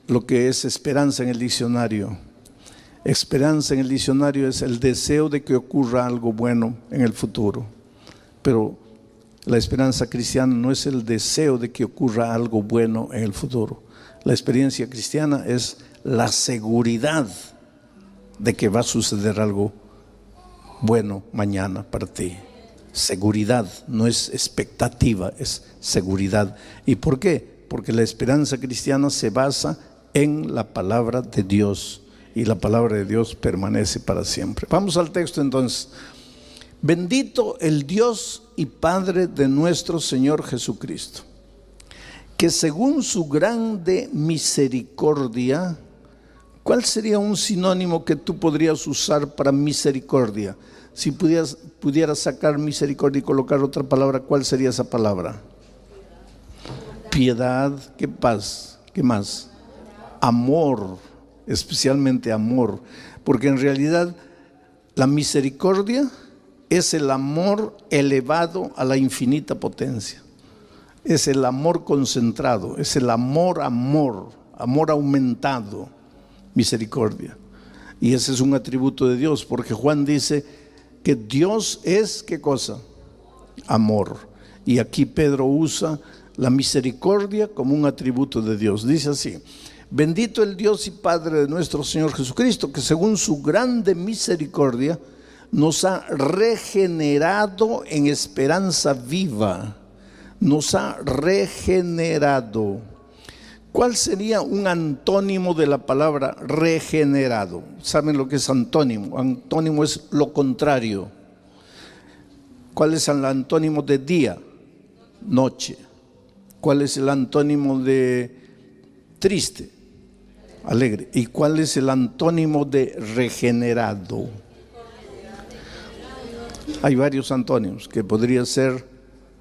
lo que es esperanza en el diccionario. Esperanza en el diccionario es el deseo de que ocurra algo bueno en el futuro. Pero la esperanza cristiana no es el deseo de que ocurra algo bueno en el futuro. La experiencia cristiana es la seguridad de que va a suceder algo bueno mañana para ti. Seguridad, no es expectativa, es seguridad. ¿Y por qué? Porque la esperanza cristiana se basa en la palabra de Dios, y la palabra de Dios permanece para siempre. Vamos al texto entonces. Bendito el Dios y Padre de nuestro Señor Jesucristo, que según su grande misericordia. ¿Cuál sería un sinónimo que tú podrías usar para misericordia? Si pudieras sacar misericordia y colocar otra palabra, ¿cuál sería esa palabra? Piedad, ¿qué paz? ¿Qué más? Amor, especialmente amor, porque en realidad la misericordia es el amor elevado a la infinita potencia. Es el amor concentrado, es el amor aumentado, misericordia. Y ese es un atributo de Dios, porque Juan dice que Dios es, ¿qué cosa? Amor. Y aquí Pedro usa la misericordia como un atributo de Dios. Dice así: bendito el Dios y Padre de nuestro Señor Jesucristo, que según su grande misericordia nos ha regenerado en esperanza viva. Nos ha regenerado. ¿Cuál sería un antónimo de la palabra regenerado? ¿Saben lo que es antónimo? Antónimo es lo contrario. ¿Cuál es el antónimo de día? Noche. ¿Cuál es el antónimo de triste? Alegre. ¿Y cuál es el antónimo de regenerado? Hay varios antónimos, que podría ser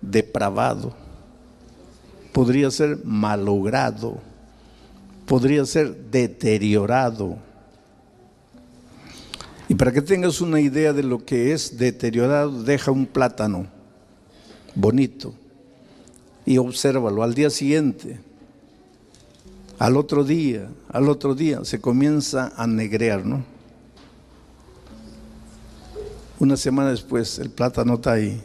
depravado, podría ser malogrado, podría ser deteriorado. Y para que tengas una idea de lo que es deteriorado, deja un plátano bonito y obsérvalo. Al día siguiente, al otro día, se comienza a negrear, ¿no? Una semana después, el plátano está ahí,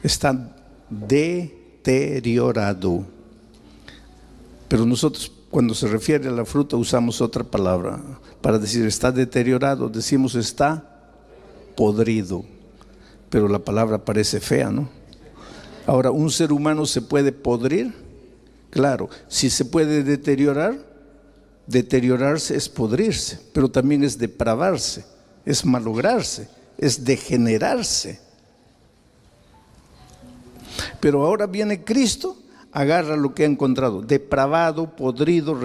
está deteriorado. Pero nosotros, cuando se refiere a la fruta, usamos otra palabra para decir está deteriorado. Decimos está podrido, pero la palabra parece fea, ¿no? Ahora, ¿un ser humano se puede podrir? Claro. Si se puede deteriorar, deteriorarse es podrirse, pero también es depravarse, es malograrse, es degenerarse. Pero ahora viene Cristo, agarra lo que ha encontrado, depravado, podrido,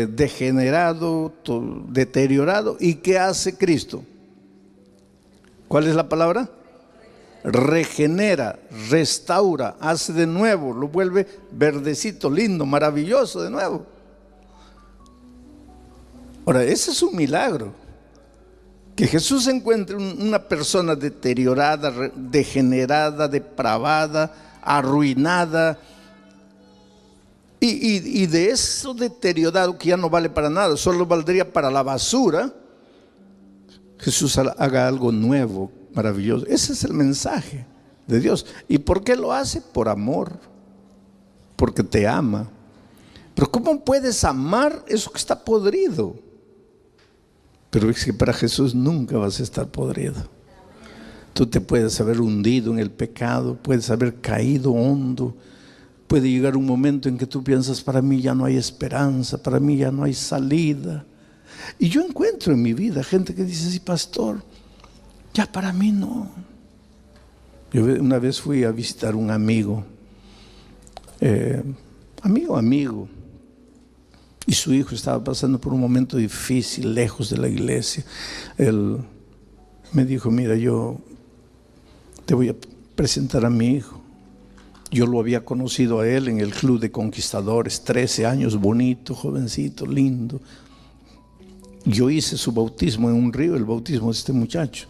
degenerado, deteriorado. ¿Y qué hace Cristo? ¿Cuál es la palabra? Regenera, restaura, hace de nuevo, lo vuelve verdecito, lindo, maravilloso de nuevo. Ahora, ese es un milagro. Que Jesús encuentre una persona deteriorada, degenerada, depravada, arruinada, y de eso deteriorado que ya no vale para nada, solo valdría para la basura, Jesús haga algo nuevo, maravilloso. Ese es el mensaje de Dios. ¿Y por qué lo hace? Por amor, porque te ama. Pero ¿cómo puedes amar eso que está podrido? Pero es que para Jesús nunca vas a estar podrido. Tú te puedes haber hundido en el pecado, puedes haber caído hondo. Puede llegar un momento en que tú piensas, para mí ya no hay esperanza, para mí ya no hay salida. Y yo encuentro en mi vida gente que dice, sí, pastor, ya para mí no. Yo una vez fui a visitar un amigo, amigo. Y su hijo estaba pasando por un momento difícil, lejos de la iglesia. Él me dijo, mira, yo te voy a presentar a mi hijo. Yo lo había conocido a él en el Club de Conquistadores, 13 años, bonito, jovencito, lindo. Yo hice su bautismo en un río, el bautismo de este muchacho.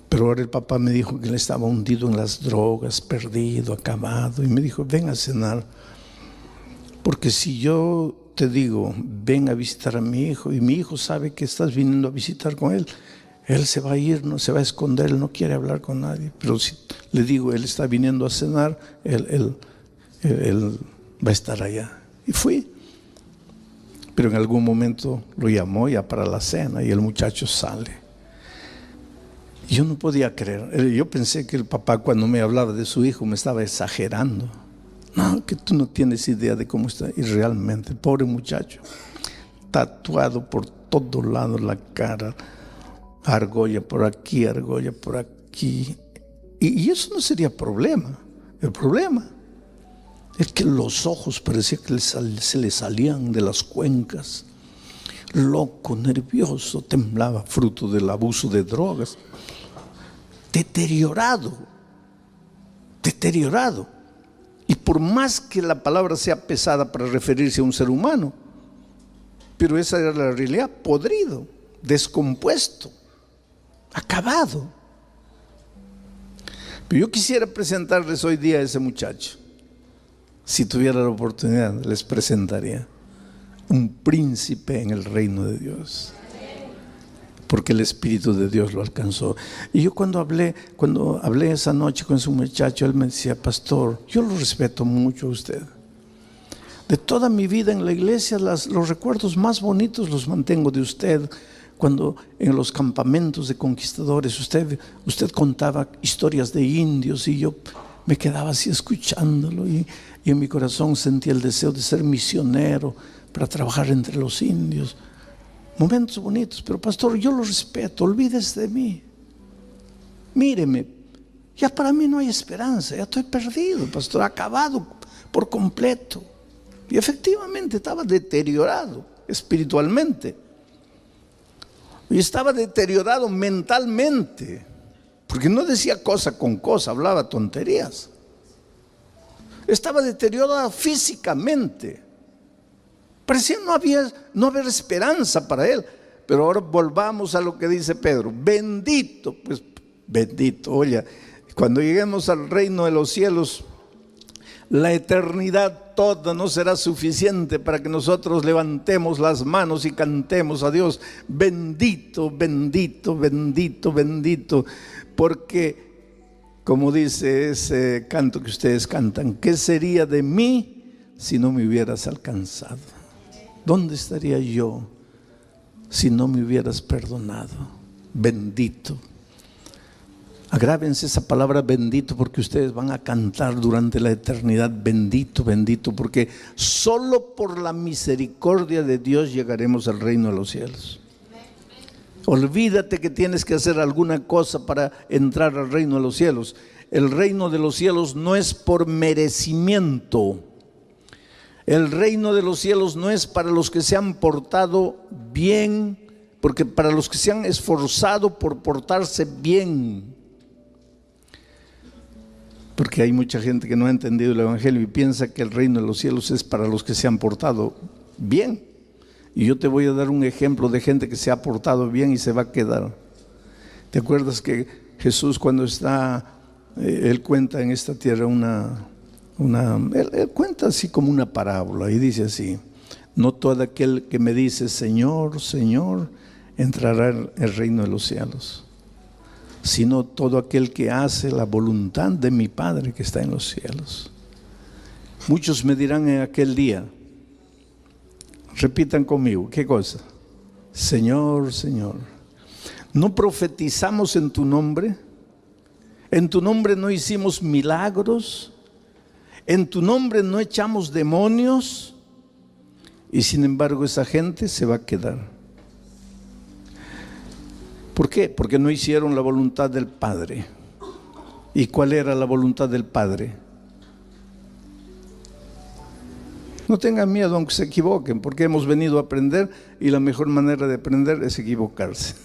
Pero ahora el papá me dijo que él estaba hundido en las drogas, perdido, acabado. Y me dijo, ven a cenar. Porque si yo te digo, ven a visitar a mi hijo, y mi hijo sabe que estás viniendo a visitar con él, él se va a ir, no se va a esconder, él no quiere hablar con nadie. Pero si le digo, él está viniendo a cenar, él va a estar allá. Y fui. Pero en algún momento lo llamó ya para la cena y el muchacho sale. Y yo no podía creer. Yo pensé que el papá, cuando me hablaba de su hijo, me estaba exagerando. No, que tú no tienes idea de cómo está. Y realmente, el pobre muchacho, tatuado por todos lados la cara, argolla por aquí, argolla por aquí. Y eso no sería problema. El problema es que los ojos parecía que se le salían de las cuencas. Loco, nervioso, temblaba, fruto del abuso de drogas. Deteriorado. Y por más que la palabra sea pesada para referirse a un ser humano, pero esa era la realidad, podrido, descompuesto, acabado. Pero yo quisiera presentarles hoy día a ese muchacho. Si tuviera la oportunidad, les presentaría un príncipe en el reino de Dios, porque el Espíritu de Dios lo alcanzó. Y yo cuando hablé esa noche con ese muchacho, él me decía: pastor, yo lo respeto mucho a usted. De toda mi vida en la iglesia, los recuerdos más bonitos los mantengo de usted. Cuando en los campamentos de conquistadores usted contaba historias de indios, y yo me quedaba así escuchándolo, y en mi corazón sentía el deseo de ser misionero para trabajar entre los indios. Momentos bonitos. Pero pastor, yo lo respeto, olvídese de mí. Míreme, ya para mí no hay esperanza, ya estoy perdido, pastor, acabado por completo. Y efectivamente estaba deteriorado espiritualmente. Y estaba deteriorado mentalmente, porque no decía cosa con cosa, hablaba tonterías. Estaba deteriorado físicamente. Parecía no haber esperanza para él. Pero ahora volvamos a lo que dice Pedro. Bendito, pues bendito. Oye, cuando lleguemos al reino de los cielos, la eternidad toda no será suficiente para que nosotros levantemos las manos y cantemos a Dios: bendito, bendito, bendito, bendito. Porque, como dice ese canto que ustedes cantan, ¿qué sería de mí si no me hubieras alcanzado? ¿Dónde estaría yo si no me hubieras perdonado? Bendito. Agrábense esa palabra bendito, porque ustedes van a cantar durante la eternidad: bendito, bendito, porque solo por la misericordia de Dios llegaremos al reino de los cielos. Olvídate que tienes que hacer alguna cosa para entrar al reino de los cielos. El reino de los cielos no es por merecimiento. El reino de los cielos no es para los que se han portado bien, porque para los que se han esforzado por portarse bien. Porque hay mucha gente que no ha entendido el evangelio y piensa que el reino de los cielos es para los que se han portado bien. Y yo te voy a dar un ejemplo de gente que se ha portado bien y se va a quedar. ¿Te acuerdas que Jesús, cuando él cuenta en esta tierra él cuenta así como una parábola, y dice así: no todo aquel que me dice Señor, Señor, entrará en el reino de los cielos, sino todo aquel que hace la voluntad de mi Padre que está en los cielos. Muchos me dirán en aquel día, repitan conmigo, ¿qué cosa? Señor, Señor, ¿no profetizamos en tu nombre? ¿En tu nombre no hicimos milagros? ¿En tu nombre no echamos demonios? Y sin embargo esa gente se va a quedar. ¿Por qué? Porque no hicieron la voluntad del Padre. ¿Y cuál era la voluntad del Padre? No tengan miedo aunque se equivoquen, porque hemos venido a aprender y la mejor manera de aprender es equivocarse.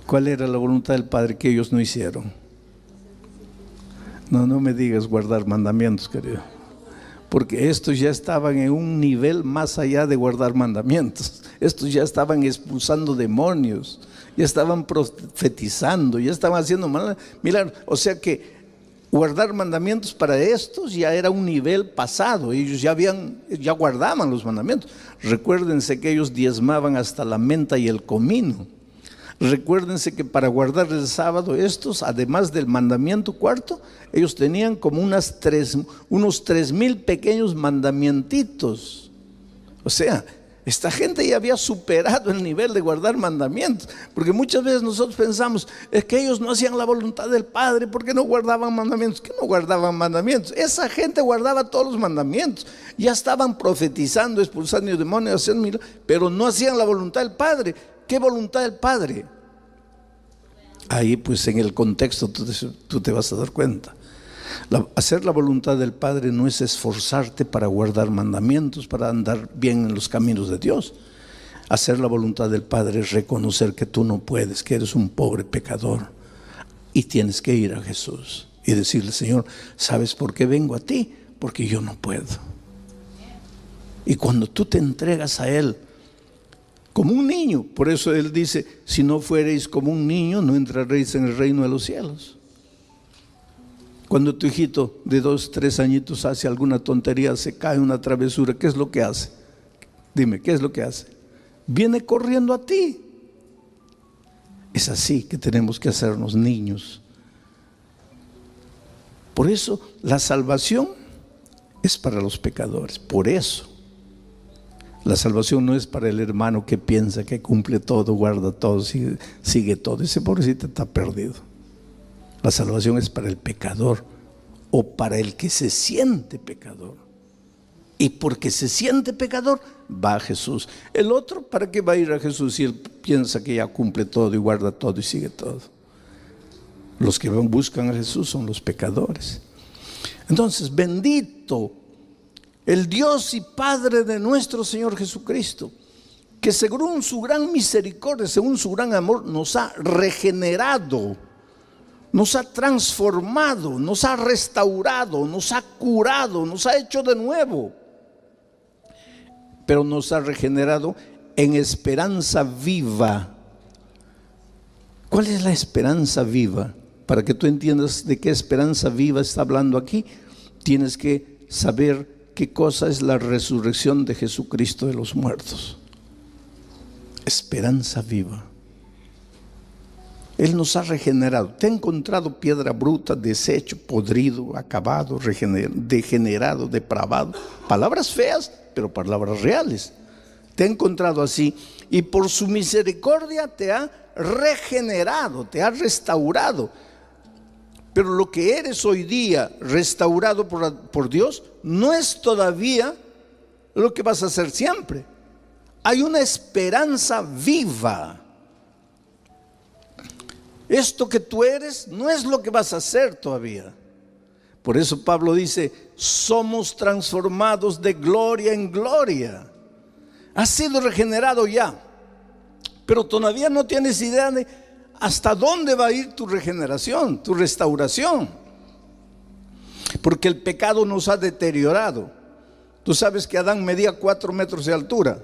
¿Cuál era la voluntad del Padre que ellos no hicieron? No me digas guardar mandamientos, querido, porque estos ya estaban en un nivel más allá de guardar mandamientos. Estos ya estaban expulsando demonios, ya estaban profetizando, ya estaban haciendo milagros. O sea que Guardar mandamientos para estos ya era un nivel pasado. Ellos ya guardaban los mandamientos. Recuérdense que ellos diezmaban hasta la menta y el comino. Recuérdense que para guardar el sábado, estos, además del mandamiento cuarto, ellos tenían como unos 3,000 pequeños mandamientitos. O sea, esta gente ya había superado el nivel de guardar mandamientos, porque muchas veces nosotros pensamos, es que ellos no hacían la voluntad del Padre, porque no guardaban mandamientos. ¿Qué no guardaban mandamientos? Esa gente guardaba todos los mandamientos, ya estaban profetizando, expulsando demonios, haciendo milagros, pero no hacían la voluntad del Padre. ¿Qué voluntad del Padre? Ahí pues en el contexto tú te vas a dar cuenta. Hacer la voluntad del Padre no es esforzarte para guardar mandamientos, para andar bien en los caminos de Dios. Hacer la voluntad del Padre es reconocer que tú no puedes, que eres un pobre pecador y tienes que ir a Jesús y decirle: Señor, ¿sabes por qué vengo a ti? Porque yo no puedo. Y cuando tú te entregas a Él como un niño, por eso Él dice: si no fuereis como un niño, no entraréis en el reino de los cielos. Cuando tu hijito de 2, 3 añitos hace alguna tontería, se cae en una travesura, ¿qué es lo que hace? Dime, ¿qué es lo que hace? Viene corriendo a ti. Es así que tenemos que hacernos niños. Por eso la salvación es para los pecadores. Por eso la salvación no es para el hermano que piensa que cumple todo, guarda todo, sigue todo. Ese pobrecito está perdido. La salvación es para el pecador o para el que se siente pecador. Y porque se siente pecador, va a Jesús. El otro, ¿para qué va a ir a Jesús si él piensa que ya cumple todo y guarda todo y sigue todo? Los que buscan a Jesús son los pecadores. Entonces, bendito el Dios y Padre de nuestro Señor Jesucristo, que según su gran misericordia, según su gran amor, nos ha regenerado, nos ha transformado, nos ha restaurado, nos ha curado, nos ha hecho de nuevo. Pero nos ha regenerado en esperanza viva. ¿Cuál es la esperanza viva? Para que tú entiendas de qué esperanza viva está hablando aquí, tienes que saber qué cosa es la resurrección de Jesucristo de los muertos. Esperanza viva. Él nos ha regenerado. Te ha encontrado piedra bruta, deshecho, podrido, acabado, degenerado, depravado. Palabras feas, pero palabras reales. Te ha encontrado así y por su misericordia te ha regenerado, te ha restaurado. Pero lo que eres hoy día, restaurado por Dios, no es todavía lo que vas a hacer siempre. Hay una esperanza viva. Esto que tú eres no es lo que vas a hacer todavía. Por eso Pablo dice: somos transformados de gloria en gloria. Has sido regenerado ya, pero todavía no tienes idea de hasta dónde va a ir tu regeneración, tu restauración. Porque el pecado nos ha deteriorado. Tú sabes que Adán medía 4 metros de altura.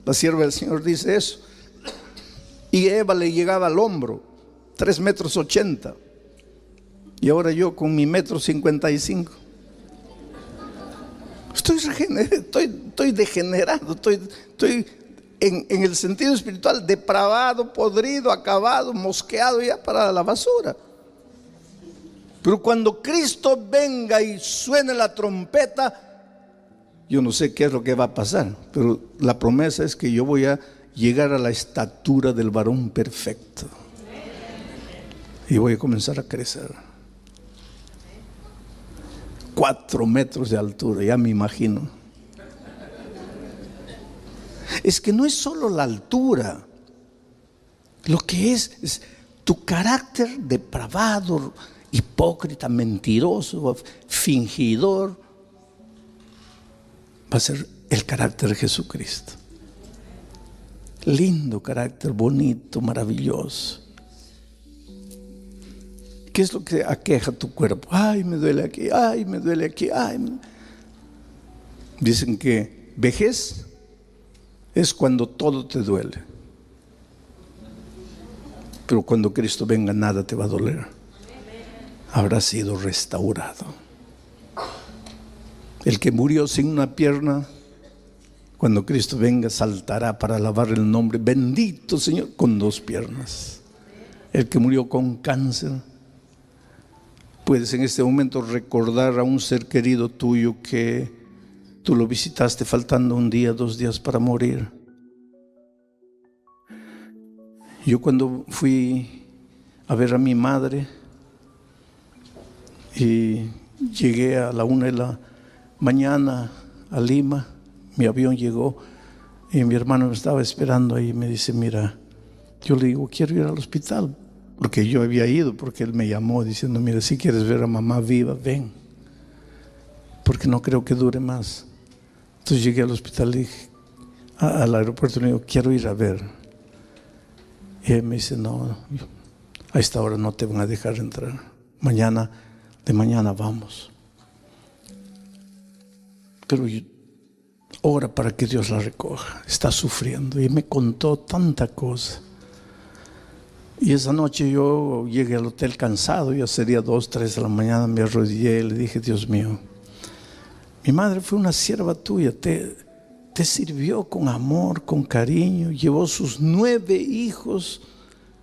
La sierva del Señor dice eso. Y Eva le llegaba al hombro, 3,80 metros. Y ahora yo con mi 1,55 metros. Estoy degenerado, estoy en el sentido espiritual depravado, podrido, acabado, mosqueado ya para la basura. Pero cuando Cristo venga y suene la trompeta, yo no sé qué es lo que va a pasar, pero la promesa es que yo voy a llegar a la estatura del varón perfecto y voy a comenzar a crecer. 4 metros de altura, ya me imagino. Es que no es solo la altura, lo que es tu carácter depravado, hipócrita, mentiroso, fingidor, va a ser el carácter de Jesucristo. Lindo carácter, bonito, maravilloso. ¿Qué es lo que aqueja tu cuerpo? Ay, me duele aquí, ay, me duele aquí, ay. Dicen que vejez es cuando todo te duele. Pero cuando Cristo venga, nada te va a doler. habrá sido restaurado. El que murió sin una pierna, cuando Cristo venga, saltará para alabar el nombre bendito Señor con 2 piernas. El que murió con cáncer, puedes en este momento recordar a un ser querido tuyo que tú lo visitaste faltando 1 día, 2 días para morir. Yo cuando fui a ver a mi madre y llegué a la 1 de la mañana a Lima, mi avión llegó y mi hermano me estaba esperando ahí y me dice, mira, yo le digo, quiero ir al hospital, porque yo había ido, porque él me llamó diciendo, mira, si quieres ver a mamá viva, ven, porque no creo que dure más. Entonces llegué al hospital y dije, al aeropuerto, le digo, quiero ir a ver. Y él me dice, no, a esta hora no te van a dejar entrar, de mañana vamos. Pero ora para que Dios la recoja, está sufriendo. Y me contó tanta cosa. Y esa noche yo llegué al hotel cansado, ya sería 2, 3 de la mañana, me arrodillé y le dije, Dios mío, mi madre fue una sierva tuya, te sirvió con amor, con cariño, llevó sus 9 hijos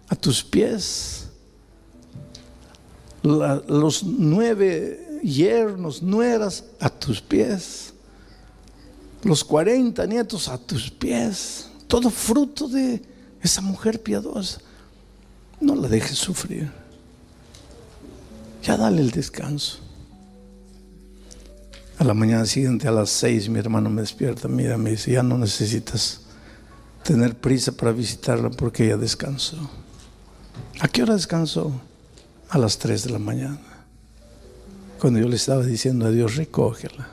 a tus pies, los 9 yernos, nueras a tus pies, los 40 nietos a tus pies, todo fruto de esa mujer piadosa. No la dejes sufrir, ya dale el descanso. A la mañana siguiente, a las 6, mi hermano me despierta, mira, me dice, ya no necesitas tener prisa para visitarla porque ella descansó. ¿A qué hora descansó? A las 3 de la mañana, cuando yo le estaba diciendo a Dios, recógela.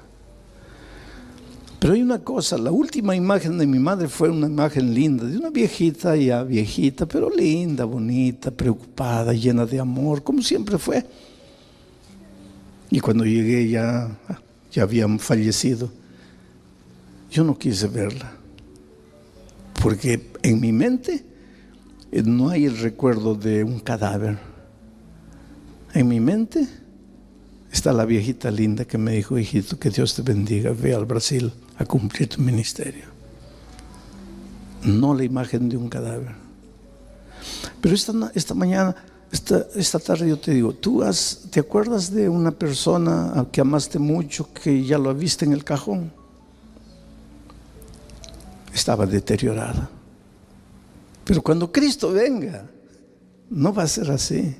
Pero hay una cosa, la última imagen de mi madre fue una imagen linda, de una viejita, ya viejita, pero linda, bonita, preocupada, llena de amor, como siempre fue. Y cuando llegué ya habían fallecido. Yo no quise verla, porque en mi mente no hay el recuerdo de un cadáver. En mi mente está la viejita linda que me dijo, hijito, que Dios te bendiga, ve al Brasil a cumplir tu ministerio. No la imagen de un cadáver. Pero esta mañana, esta tarde yo te digo, ¿te acuerdas de una persona que amaste mucho, que ya lo viste en el cajón? Estaba deteriorada. Pero cuando Cristo venga, no va a ser así.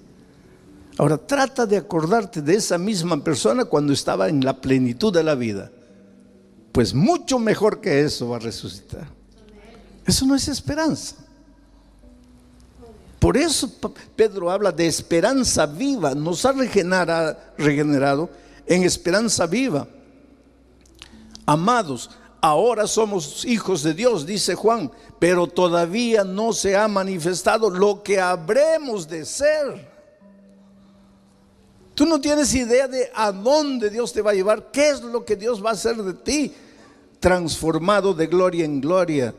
Ahora trata de acordarte de esa misma persona cuando estaba en la plenitud de la vida. Pues mucho mejor que eso va a resucitar. Eso no es esperanza. Por eso Pedro habla de esperanza viva. Nos ha regenerado en esperanza viva. Amados, ahora somos hijos de Dios, dice Juan, pero todavía no se ha manifestado lo que habremos de ser. Tú no tienes idea de a dónde Dios te va a llevar, qué es lo que Dios va a hacer de ti, transformado de gloria en gloria.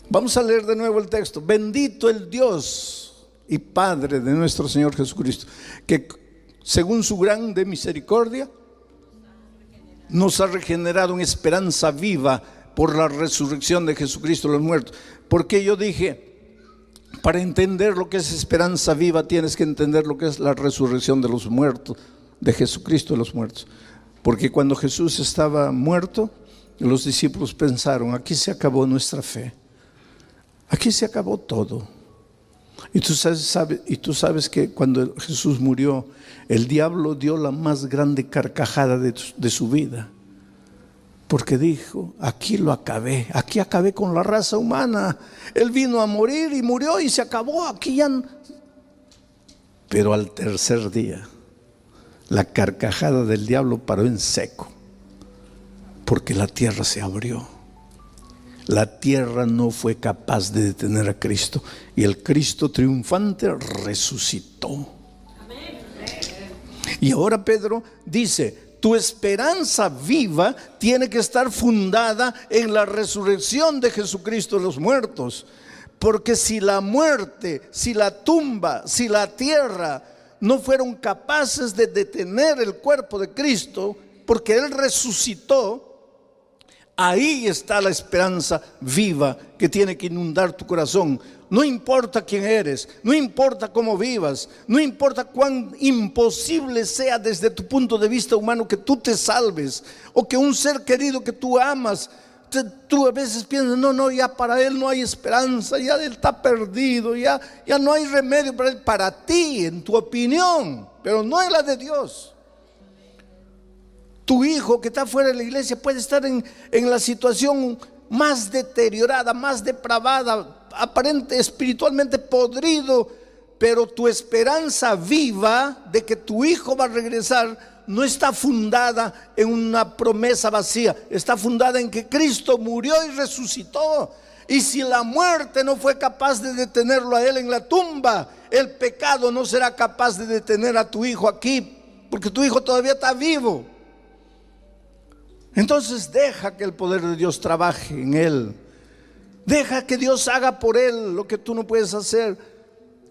Vamos a leer de nuevo el texto. Bendito el Dios y Padre de nuestro Señor Jesucristo, que según su grande misericordia nos ha regenerado en esperanza viva por la resurrección de Jesucristo de los muertos. Porque yo dije, para entender lo que es esperanza viva tienes que entender lo que es la resurrección de los muertos, de Jesucristo de los muertos. Porque cuando Jesús estaba muerto, los discípulos pensaron, aquí se acabó nuestra fe, aquí se acabó todo. Y tú sabes que cuando Jesús murió, el diablo dio la más grande carcajada de su vida. Porque dijo, aquí lo acabé, aquí acabé con la raza humana. Él vino a morir y murió y se acabó, aquí ya no. Pero al tercer día, la carcajada del diablo paró en seco, porque la tierra se abrió. La tierra no fue capaz de detener a Cristo y el Cristo triunfante resucitó. Y ahora Pedro dice, tu esperanza viva tiene que estar fundada en la resurrección de Jesucristo de los muertos. Porque si la muerte, si la tumba, si la tierra no fueron capaces de detener el cuerpo de Cristo, porque Él resucitó, ahí está la esperanza viva que tiene que inundar tu corazón. No importa quién eres, no importa cómo vivas, no importa cuán imposible sea desde tu punto de vista humano que tú te salves, o que un ser querido que tú amas, tú a veces piensas, no, ya para él no hay esperanza, ya él está perdido, ya no hay remedio para él, para ti, en tu opinión, pero no en la de Dios. Tu hijo que está fuera de la iglesia puede estar en la situación más deteriorada, más depravada, aparente, espiritualmente podrido, pero tu esperanza viva de que tu hijo va a regresar no está fundada en una promesa vacía, está fundada en que Cristo murió y resucitó. Y si la muerte no fue capaz de detenerlo a él en la tumba, el pecado no será capaz de detener a tu hijo aquí, porque tu hijo todavía está vivo. Entonces deja que el poder de Dios trabaje en él. Deja que Dios haga por él lo que tú no puedes hacer.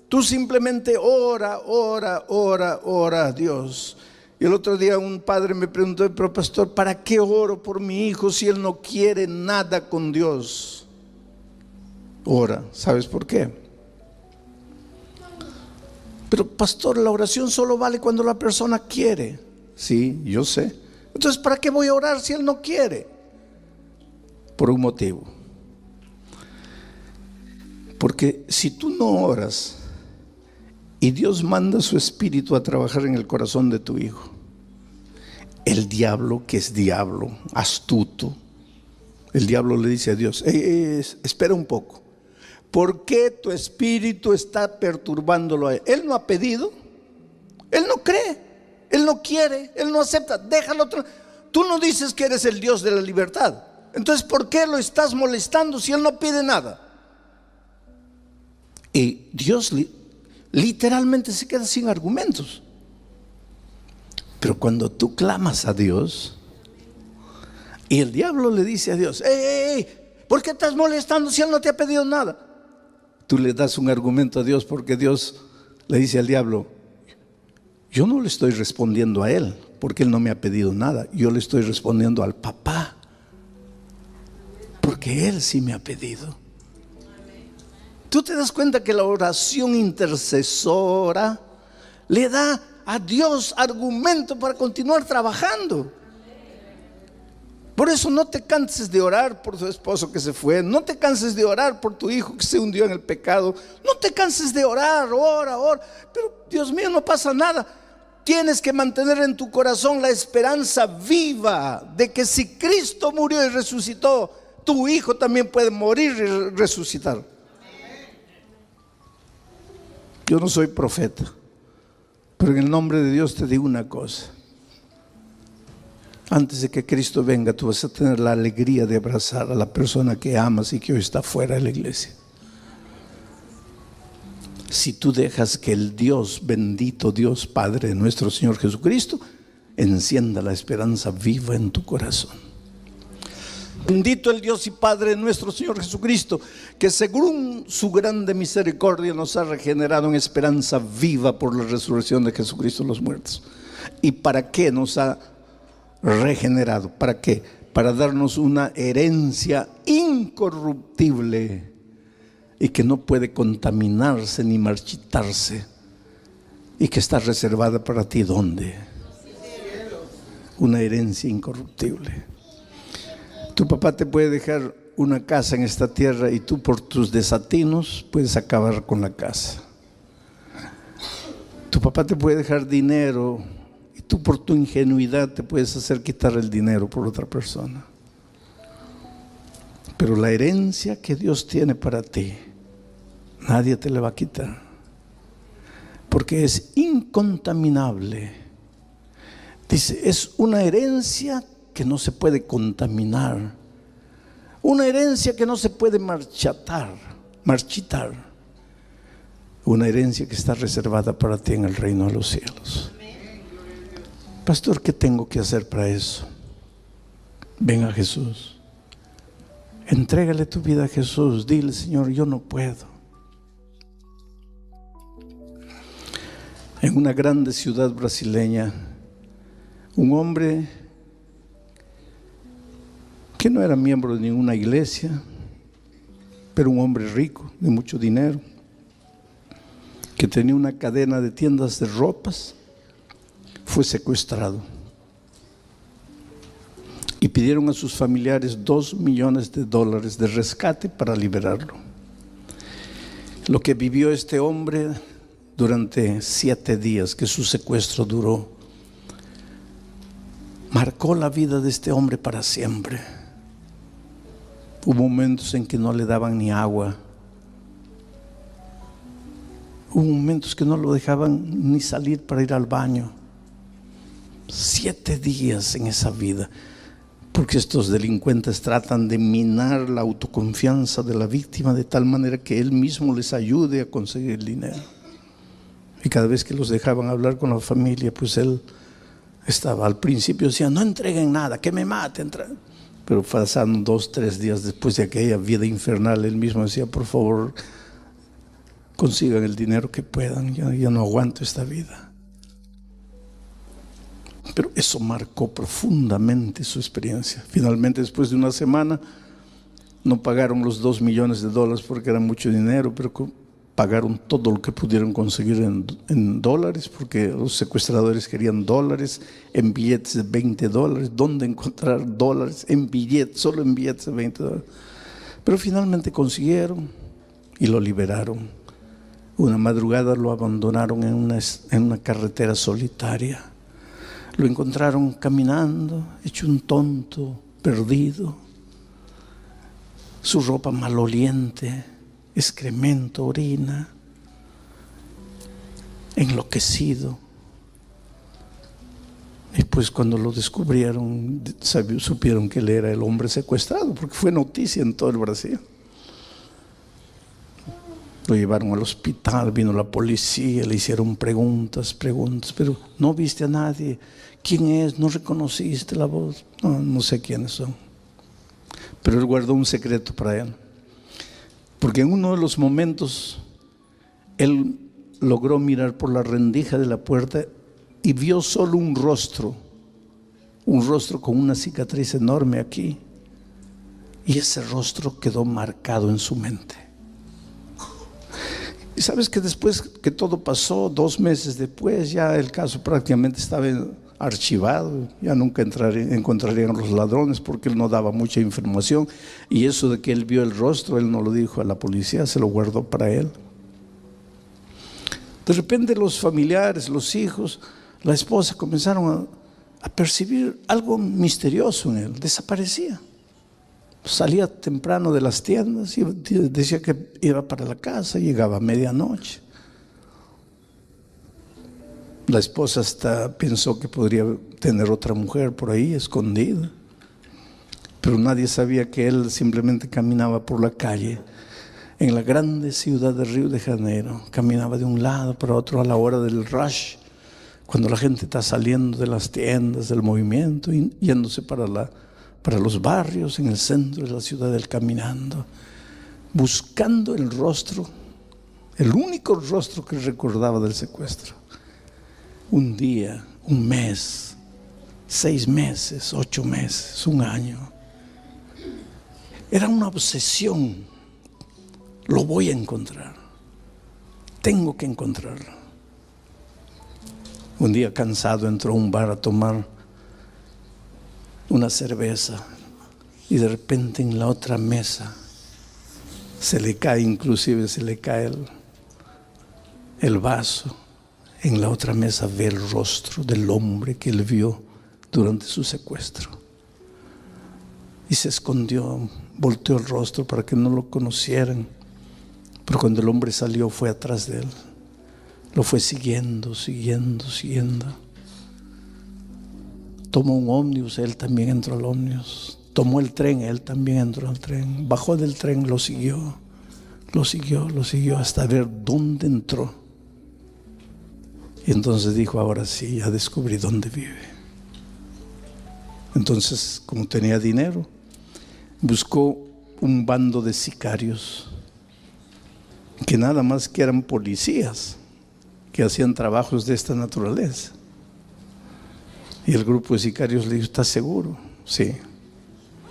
Tú simplemente ora a Dios. Y el otro día un padre me preguntó, pero pastor, ¿para qué oro por mi hijo si él no quiere nada con Dios? Ora, ¿sabes por qué? Pero pastor, la oración solo vale cuando la persona quiere. Sí, yo sé. Entonces, ¿para qué voy a orar si él no quiere? Por un motivo. Porque si tú no oras y Dios manda su espíritu a trabajar en el corazón de tu hijo, el diablo, que es diablo, astuto, el diablo le dice a Dios, espera un poco, ¿por qué tu espíritu está perturbándolo a él? Él no ha pedido, él no cree, él no quiere, él no acepta, déjalo. Tú no dices que eres el Dios de la libertad, entonces ¿por qué lo estás molestando si él no pide nada? Y Dios literalmente se queda sin argumentos. Pero cuando tú clamas a Dios y el diablo le dice a Dios, ¿por qué estás molestando si él no te ha pedido nada? Tú le das un argumento a Dios, porque Dios le dice al diablo, yo no le estoy respondiendo a él porque él no me ha pedido nada, yo le estoy respondiendo al papá porque él sí me ha pedido. Tú te das cuenta que la oración intercesora le da a Dios argumento para continuar trabajando. Por eso no te canses de orar por tu esposo que se fue, no te canses de orar por tu hijo que se hundió en el pecado, no te canses de orar, ora, pero Dios mío, no pasa nada. Tienes que mantener en tu corazón la esperanza viva de que si Cristo murió y resucitó, tu hijo también puede morir y resucitar. Yo no soy profeta, pero en el nombre de Dios te digo una cosa. Antes de que Cristo venga, tú vas a tener la alegría de abrazar a la persona que amas y que hoy está fuera de la iglesia. Si tú dejas que el Dios, bendito Dios Padre de nuestro Señor Jesucristo, encienda la esperanza viva en tu corazón. Bendito el Dios y Padre de nuestro Señor Jesucristo, que según su grande misericordia nos ha regenerado en esperanza viva por la resurrección de Jesucristo de los muertos. ¿Y para qué nos ha regenerado? ¿Para qué? Para darnos una herencia incorruptible y que no puede contaminarse ni marchitarse, y que está reservada para ti. ¿Dónde? Una herencia incorruptible. Tu papá te puede dejar una casa en esta tierra y tú por tus desatinos puedes acabar con la casa. Tu papá te puede dejar dinero y tú por tu ingenuidad te puedes hacer quitar el dinero por otra persona. Pero la herencia que Dios tiene para ti, nadie te la va a quitar, porque es incontaminable. Dice, es una herencia que no se puede contaminar, una herencia que no se puede marchitar, una herencia que está reservada para ti en el reino de los cielos. Pastor, ¿qué tengo que hacer para eso? Ven a Jesús, entrégale tu vida a Jesús, dile, Señor, yo no puedo. en una grande ciudad brasileña, un hombre que no era miembro de ninguna iglesia, pero un hombre rico, de mucho dinero, que tenía una cadena de tiendas de ropas, fue secuestrado. Y pidieron a sus familiares $2 millones de rescate para liberarlo. Lo que vivió este hombre durante 7 días que su secuestro duró, marcó la vida de este hombre para siempre. Hubo momentos en que no le daban ni agua. Hubo momentos que no lo dejaban ni salir para ir al baño. 7 días en esa vida. Porque estos delincuentes tratan de minar la autoconfianza de la víctima de tal manera que él mismo les ayude a conseguir el dinero. Y cada vez que los dejaban hablar con la familia, pues él estaba, al principio decía, no entreguen nada, que me maten. Pero pasaron 2, 3 días después de aquella vida infernal, él mismo decía, por favor, consigan el dinero que puedan, ya no aguanto esta vida. Pero eso marcó profundamente su experiencia. Finalmente, después de una semana, no pagaron los $2 millones porque era mucho dinero, pero pagaron todo lo que pudieron conseguir en dólares, porque los secuestradores querían dólares, en billetes de $20. ¿Dónde encontrar dólares? En billetes, solo en billetes de $20. Pero finalmente consiguieron y lo liberaron. Una madrugada lo abandonaron en una carretera solitaria. Lo encontraron caminando, hecho un tonto, perdido. Su ropa maloliente, excremento, orina, enloquecido. Y pues cuando lo descubrieron, supieron que él era el hombre secuestrado, porque fue noticia en todo el Brasil. Lo llevaron al hospital, vino la policía, le hicieron preguntas, pero no viste a nadie. ¿Quién es? ¿No reconociste la voz? No sé quiénes son. Pero él guardó un secreto para él. Porque en uno de los momentos, él logró mirar por la rendija de la puerta y vio solo un rostro con una cicatriz enorme aquí. Y ese rostro quedó marcado en su mente. Y sabes que después que todo pasó, 2 meses después, ya el caso prácticamente estaba archivado, ya nunca encontrarían a los ladrones porque él no daba mucha información, y eso de que él vio el rostro, él no lo dijo a la policía, se lo guardó para él. De repente los familiares, los hijos, la esposa comenzaron a percibir algo misterioso en él. Desaparecía, salía temprano de las tiendas y decía que iba para la casa, llegaba a medianoche. La esposa hasta pensó que podría tener otra mujer por ahí escondida, pero nadie sabía que él simplemente caminaba por la calle en la grande ciudad de Río de Janeiro. Caminaba de un lado para otro a la hora del rush, cuando la gente está saliendo de las tiendas, del movimiento, y yéndose para los barrios en el centro de la ciudad, él caminando, buscando el rostro, el único rostro que recordaba del secuestro. Un día, un mes, 6 meses, 8 meses, 1 año. Era una obsesión. Lo voy a encontrar. Tengo que encontrarlo. Un día cansado entró a un bar a tomar una cerveza y de repente en la otra mesa se le cae el vaso. En la otra mesa ve el rostro del hombre que él vio durante su secuestro. Y se escondió, volteó el rostro para que no lo conocieran. Pero cuando el hombre salió, fue atrás de él. Lo fue siguiendo. Tomó un ómnibus, él también entró al ómnibus. Tomó el tren, él también entró al tren. Bajó del tren, lo siguió hasta ver dónde entró. Y entonces dijo, ahora sí, ya descubrí dónde vive. Entonces, como tenía dinero, buscó un bando de sicarios que nada más que eran policías, que hacían trabajos de esta naturaleza. Y el grupo de sicarios le dijo: ¿estás seguro? Sí.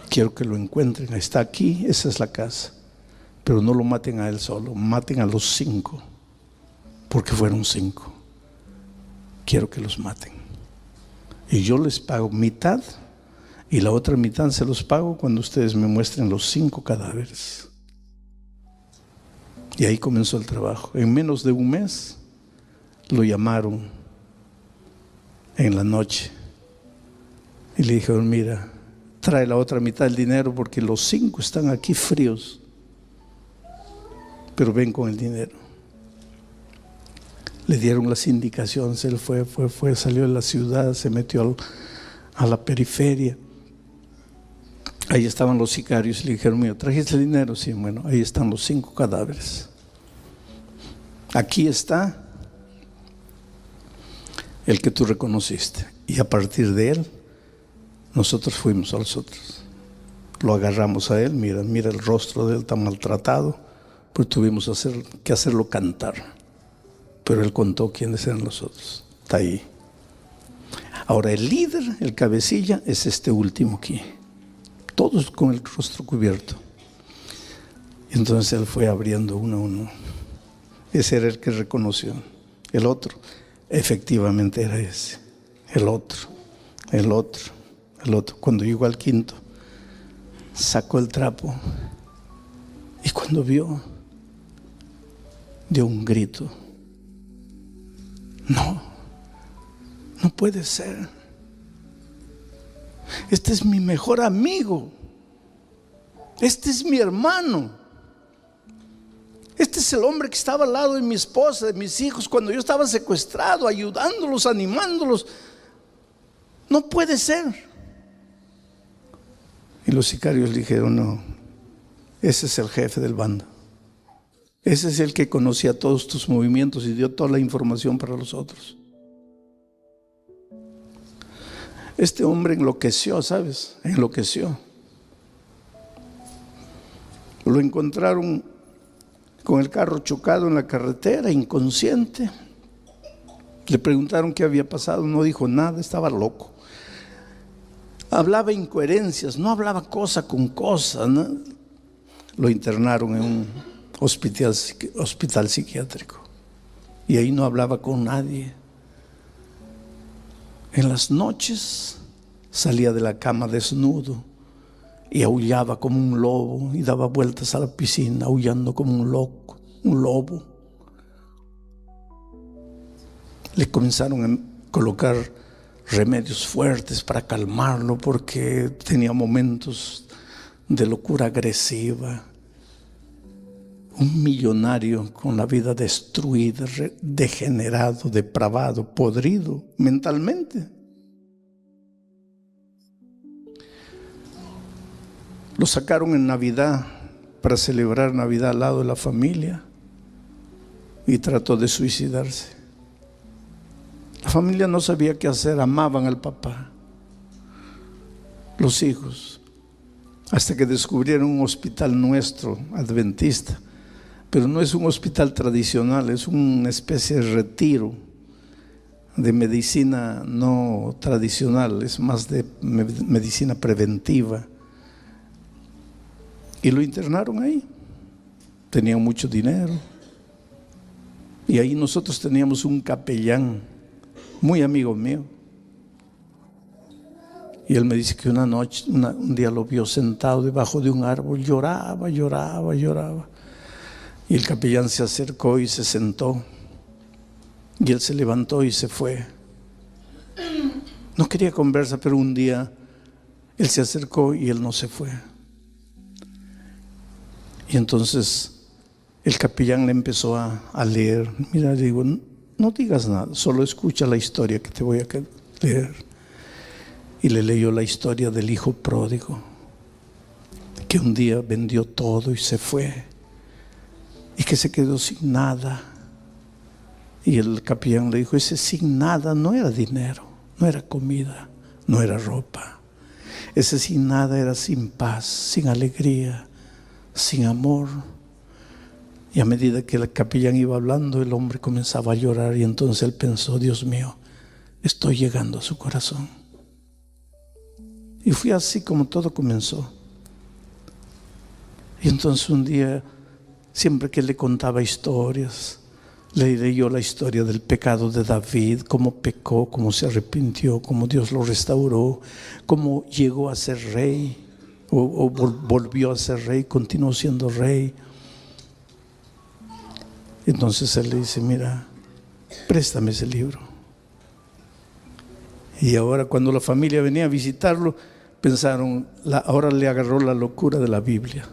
Quiero que lo encuentren. Está aquí, esa es la casa. Pero no lo maten a él solo, maten a los 5, porque fueron 5. Quiero que los maten. Y yo les pago mitad, y la otra mitad se los pago cuando ustedes me muestren los 5 cadáveres. Y ahí comenzó el trabajo. En menos de un mes lo llamaron en la noche y le dijeron: mira, trae la otra mitad del dinero porque los 5 están aquí fríos, pero ven con el dinero. Le dieron las indicaciones, él fue, salió de la ciudad, se metió a la periferia. Ahí estaban los sicarios y le dijeron: mira, ¿trajiste el dinero? Sí, bueno, ahí están los 5 cadáveres. Aquí está el que tú reconociste. Y a partir de él, nosotros fuimos a los otros. Lo agarramos a él, mira el rostro de él tan maltratado, pues tuvimos que hacerlo cantar. Pero él contó quiénes eran los otros. Está ahí. Ahora el líder, el cabecilla, es este último aquí. Todos con el rostro cubierto. Y entonces él fue abriendo uno a uno. Ese era el que reconoció. El otro, efectivamente era ese. El otro. Cuando llegó al 5, sacó el trapo. Y cuando vio, dio un grito. No puede ser. Este es mi mejor amigo. Este es mi hermano. Este es el hombre que estaba al lado de mi esposa, de mis hijos, cuando yo estaba secuestrado, ayudándolos, animándolos. No puede ser. Y los sicarios le dijeron: no, ese es el jefe del bando. Ese es el que conocía todos tus movimientos y dio toda la información para los otros. Este hombre enloqueció, ¿sabes? Enloqueció. Lo encontraron con el carro chocado en la carretera, inconsciente. Le preguntaron qué había pasado, no dijo nada, estaba loco. Hablaba incoherencias, no hablaba cosa con cosa, ¿no? Lo internaron en un hospital psiquiátrico y ahí no hablaba con nadie. En las noches salía de la cama desnudo y aullaba como un lobo y daba vueltas a la piscina aullando como un lobo. Le comenzaron a colocar remedios fuertes para calmarlo porque tenía momentos de locura agresiva. Un millonario con la vida destruida, degenerado, depravado, podrido mentalmente. Lo sacaron en Navidad para celebrar Navidad al lado de la familia y trató de suicidarse. La familia no sabía qué hacer, amaban al papá, los hijos, hasta que descubrieron un hospital nuestro, adventista. Pero no es un hospital tradicional, es una especie de retiro de medicina no tradicional, es más de medicina preventiva. Y lo internaron ahí. Tenían mucho dinero. Y ahí nosotros teníamos un capellán, muy amigo mío. Y él me dice que una noche, un día lo vio sentado debajo de un árbol, lloraba. Y el capellán se acercó y se sentó. Y él se levantó y se fue. No quería conversar, pero un día él se acercó y él no se fue. Y entonces el capellán le empezó a leer. Mira, le digo, no digas nada, solo escucha la historia que te voy a leer. Y le leyó la historia del hijo pródigo, que un día vendió todo y se fue. Y que se quedó sin nada. Y el capellán le dijo: ese sin nada no era dinero, no era comida, no era ropa. Ese sin nada era sin paz, sin alegría, sin amor. Y a medida que el capellán iba hablando, el hombre comenzaba a llorar, y entonces él pensó: Dios mío, estoy llegando a su corazón. Y fue así como todo comenzó. Y entonces un día, siempre que le contaba historias, le leyó la historia del pecado de David, cómo pecó, cómo se arrepintió, cómo Dios lo restauró, cómo llegó a ser rey, o volvió a ser rey, continuó siendo rey. Entonces él le dice: mira, préstame ese libro. Y ahora, cuando la familia venía a visitarlo, pensaron: ahora le agarró la locura de la Biblia,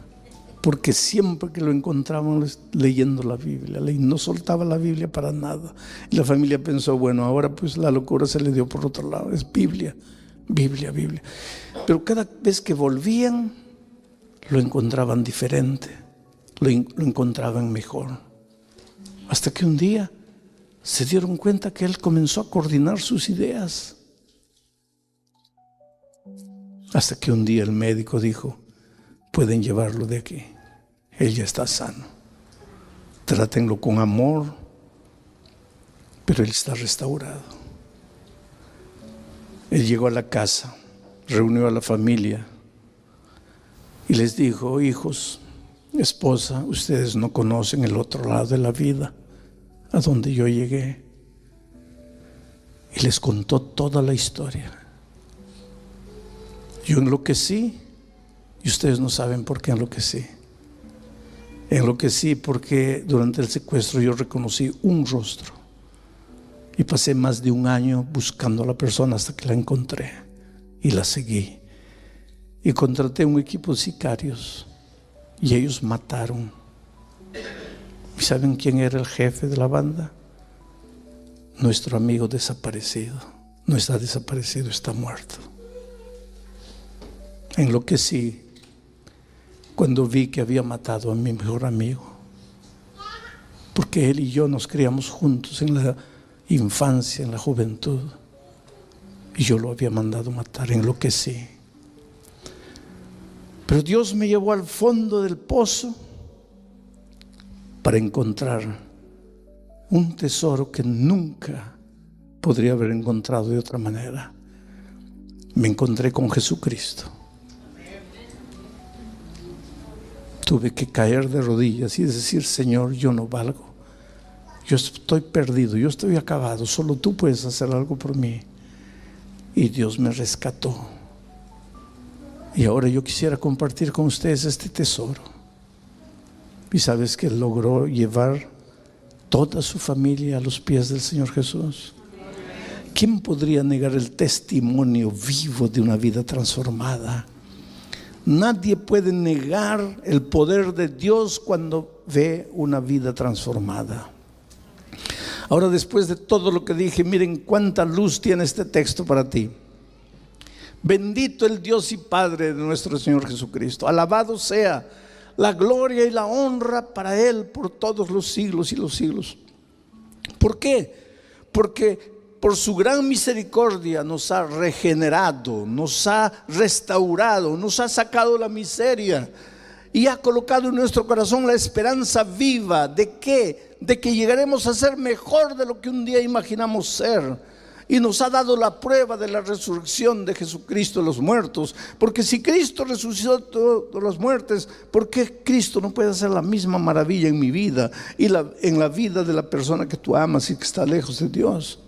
porque siempre que lo encontraban leyendo la Biblia, no soltaba la Biblia para nada. Y la familia pensó: bueno, ahora pues la locura se le dio por otro lado, es Biblia, Biblia, Biblia. Pero cada vez que volvían, lo encontraban diferente, lo encontraban mejor. Hasta que un día se dieron cuenta que él comenzó a coordinar sus ideas. Hasta que un día el médico dijo: pueden llevarlo de aquí, él ya está sano. Trátenlo con amor, pero él está restaurado. Él llegó a la casa, reunió a la familia y les dijo: hijos, esposa, ustedes no conocen el otro lado de la vida, a donde yo llegué. Y les contó toda la historia. Yo enloquecí, y ustedes no saben por qué enloquecí. Enloquecí porque durante el secuestro yo reconocí un rostro, y pasé más de un año buscando a la persona hasta que la encontré y la seguí. Y contraté un equipo de sicarios, y ellos mataron. ¿Y saben quién era el jefe de la banda? Nuestro amigo desaparecido. No está desaparecido, está muerto. Enloquecí cuando vi que había matado a mi mejor amigo, porque él y yo nos criamos juntos en la infancia, en la juventud, y yo lo había mandado matar. Enloquecí. Pero Dios me llevó al fondo del pozo para encontrar un tesoro que nunca podría haber encontrado de otra manera. Me encontré con Jesucristo. Tuve que caer de rodillas y decir: Señor, yo no valgo, yo estoy perdido, yo estoy acabado, solo tú puedes hacer algo por mí. Y Dios me rescató. Y ahora yo quisiera compartir con ustedes este tesoro. Y sabes que logró llevar toda su familia a los pies del Señor Jesús. ¿Quién podría negar el testimonio vivo de una vida transformada? Nadie puede negar el poder de Dios cuando ve una vida transformada. Ahora, después de todo lo que dije, miren cuánta luz tiene este texto para ti. Bendito el Dios y Padre de nuestro Señor Jesucristo. Alabado sea la gloria y la honra para Él por todos los siglos y los siglos. ¿Por qué? Porque por su gran misericordia nos ha regenerado, nos ha restaurado, nos ha sacado la miseria y ha colocado en nuestro corazón la esperanza viva. ¿De qué? De que llegaremos a ser mejor de lo que un día imaginamos ser. Y nos ha dado la prueba de la resurrección de Jesucristo de los muertos. Porque si Cristo resucitó de los muertos, ¿por qué Cristo no puede hacer la misma maravilla en mi vida y en la vida de la persona que tú amas y que está lejos de Dios?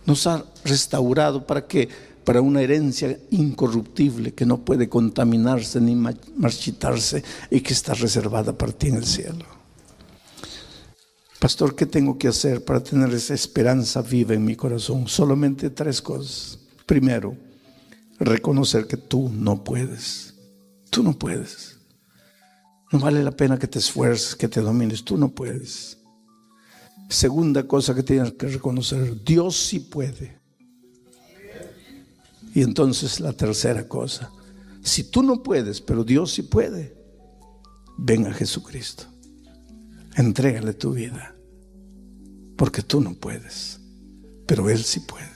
Nos ha restaurado para una herencia incorruptible que no puede contaminarse ni marchitarse y que está reservada para ti en el cielo. Pastor, ¿qué tengo que hacer para tener esa esperanza viva en mi corazón? Solamente 3 cosas. Primero, reconocer que tú no puedes. Tú no puedes. No vale la pena que te esfuerces, que te domines. Tú no puedes. Segunda cosa que tienes que reconocer: Dios sí puede. Y entonces la tercera cosa: si tú no puedes, pero Dios sí puede, ven a Jesucristo. Entrégale tu vida, porque tú no puedes, pero Él sí puede.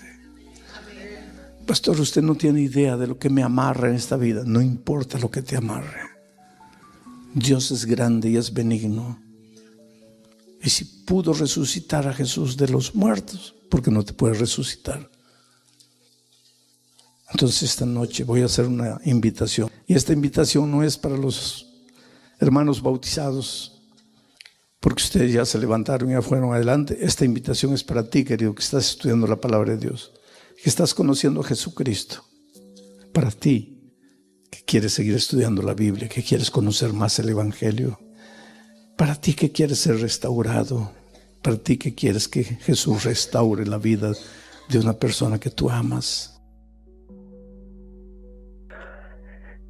Pastor, usted no tiene idea de lo que me amarra en esta vida. No importa lo que te amarre. Dios es grande y es benigno Y si pudo resucitar a Jesús de los muertos, ¿por qué no te puede resucitar? Entonces esta noche voy a hacer una invitación. Y esta invitación no es para los hermanos bautizados, porque ustedes ya se levantaron y ya fueron adelante. Esta invitación es para ti, querido, que estás estudiando la palabra de Dios, que estás conociendo a Jesucristo. Para ti, que quieres seguir estudiando la Biblia, que quieres conocer más el Evangelio. Para ti que quieres ser restaurado, para ti que quieres que Jesús restaure la vida de una persona que tú amas.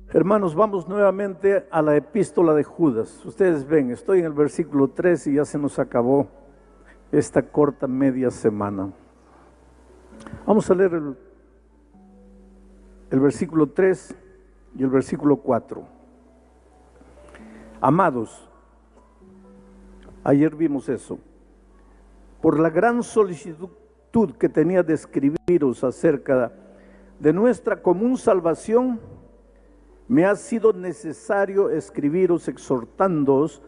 Hermanos, vamos nuevamente a la epístola de Judas. Ustedes ven, estoy en el versículo 3 y ya se nos acabó esta corta media semana. Vamos a leer el versículo 3 y el versículo 4. Amados, ayer vimos eso. Por la gran solicitud que tenía de escribiros acerca de nuestra común salvación, me ha sido necesario escribiros exhortándoos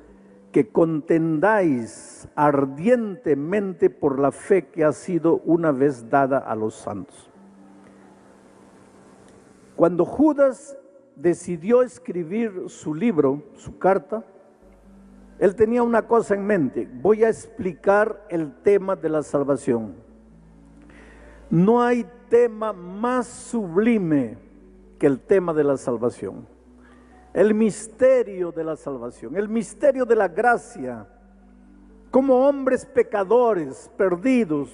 que contendáis ardientemente por la fe que ha sido una vez dada a los santos. Cuando Judas decidió escribir su libro, su carta, él tenía una cosa en mente: voy a explicar el tema de la salvación. No hay tema más sublime que el tema de la salvación, el misterio de la salvación, el misterio de la gracia. Como hombres pecadores, perdidos,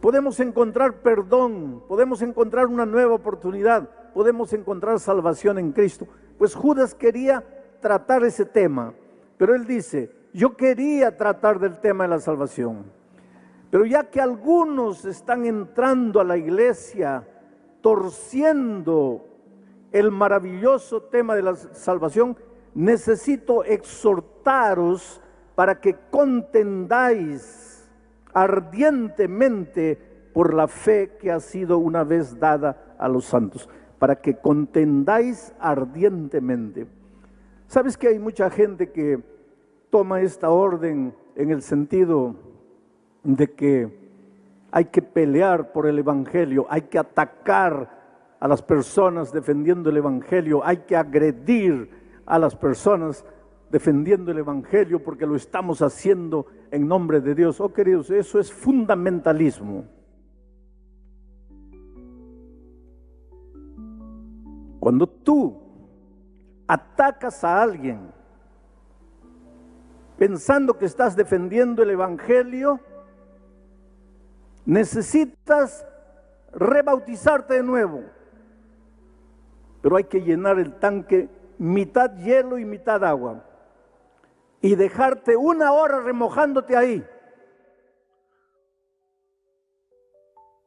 podemos encontrar perdón, podemos encontrar una nueva oportunidad, podemos encontrar salvación en Cristo. Pues Judas quería tratar ese tema, pero él dice: yo quería tratar del tema de la salvación, pero ya que algunos están entrando a la iglesia torciendo el maravilloso tema de la salvación, necesito exhortaros para que contendáis ardientemente por la fe que ha sido una vez dada a los santos, para que contendáis ardientemente. ¿Sabes que hay mucha gente que toma esta orden en el sentido de que hay que pelear por el Evangelio, hay que atacar a las personas defendiendo el Evangelio, hay que agredir a las personas defendiendo el Evangelio porque lo estamos haciendo en nombre de Dios? Oh, queridos, eso es fundamentalismo. Cuando tú atacas a alguien pensando que estás defendiendo el Evangelio, necesitas rebautizarte de nuevo, pero hay que llenar el tanque mitad hielo y mitad agua y dejarte 1 hora remojándote ahí,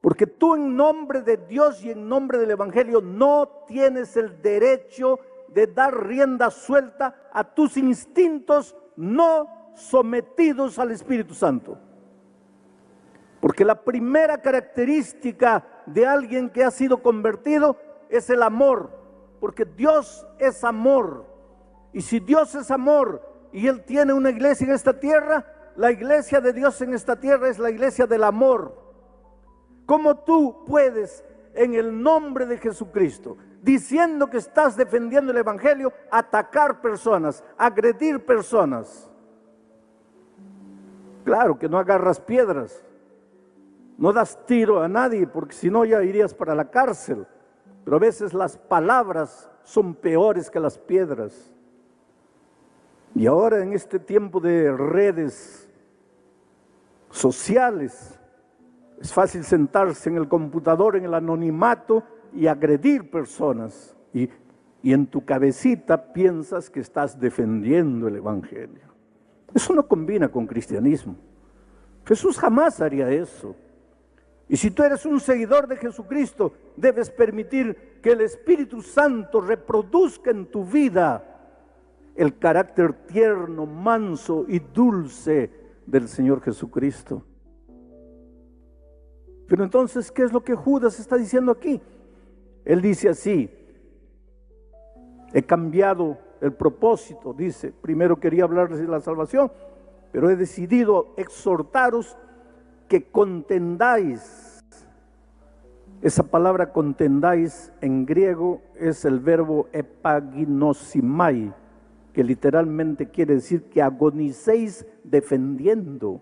porque tú, en nombre de Dios y en nombre del Evangelio, no tienes el derecho de dar rienda suelta a tus instintos no sometidos al Espíritu Santo. Porque la primera característica de alguien que ha sido convertido es el amor, porque Dios es amor. Y si Dios es amor y Él tiene una iglesia en esta tierra, la iglesia de Dios en esta tierra es la iglesia del amor. ¿Cómo tú puedes, en el nombre de Jesucristo, diciendo que estás defendiendo el Evangelio, atacar personas, agredir personas? Claro que no agarras piedras, no das tiro a nadie, porque si no ya irías para la cárcel. Pero a veces las palabras son peores que las piedras. Y ahora, en este tiempo de redes sociales, es fácil sentarse en el computador, en el anonimato, y agredir personas. Y en tu cabecita piensas que estás defendiendo el Evangelio. Eso no combina con cristianismo. Jesús jamás haría eso. Y si tú eres un seguidor de Jesucristo, debes permitir que el Espíritu Santo reproduzca en tu vida el carácter tierno, manso y dulce del Señor Jesucristo. Pero entonces, ¿qué es lo que Judas está diciendo aquí? Él dice así: he cambiado el propósito. Dice, primero quería hablarles de la salvación, pero he decidido exhortaros que contendáis. Esa palabra contendáis en griego es el verbo epaginosimai, que literalmente quiere decir que agonicéis defendiendo.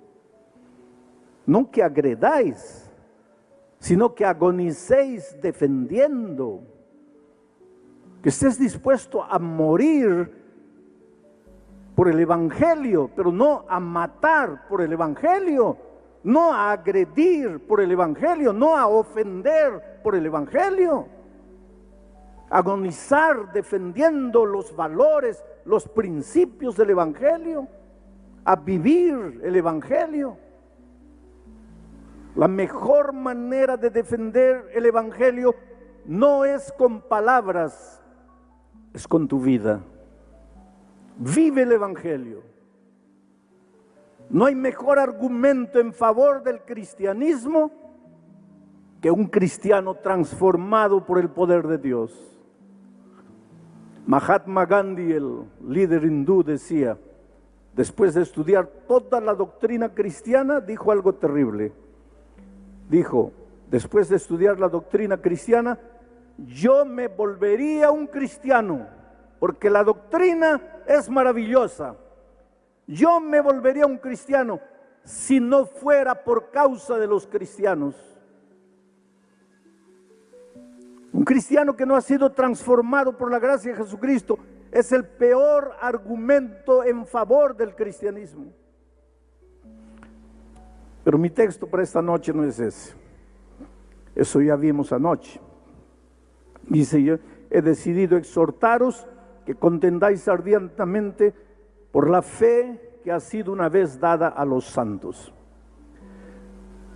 No que agredáis, sino que agonicéis defendiendo. Que estés dispuesto a morir por el Evangelio, pero no a matar por el Evangelio, no a agredir por el Evangelio, no a ofender por el Evangelio. Agonizar defendiendo los valores, los principios del Evangelio, a vivir el Evangelio. La mejor manera de defender el Evangelio no es con palabras, es con tu vida. Vive el Evangelio. No hay mejor argumento en favor del cristianismo que un cristiano transformado por el poder de Dios. Mahatma Gandhi, el líder hindú, decía, después de estudiar toda la doctrina cristiana, dijo algo terrible. Dijo, después de estudiar la doctrina cristiana, yo me volvería un cristiano, porque la doctrina es maravillosa. Yo me volvería un cristiano si no fuera por causa de los cristianos. Un cristiano que no ha sido transformado por la gracia de Jesucristo es el peor argumento en favor del cristianismo. Pero mi texto para esta noche no es ese. Eso ya vimos anoche. Dice, yo he decidido exhortaros que contendáis ardientemente por la fe que ha sido una vez dada a los santos.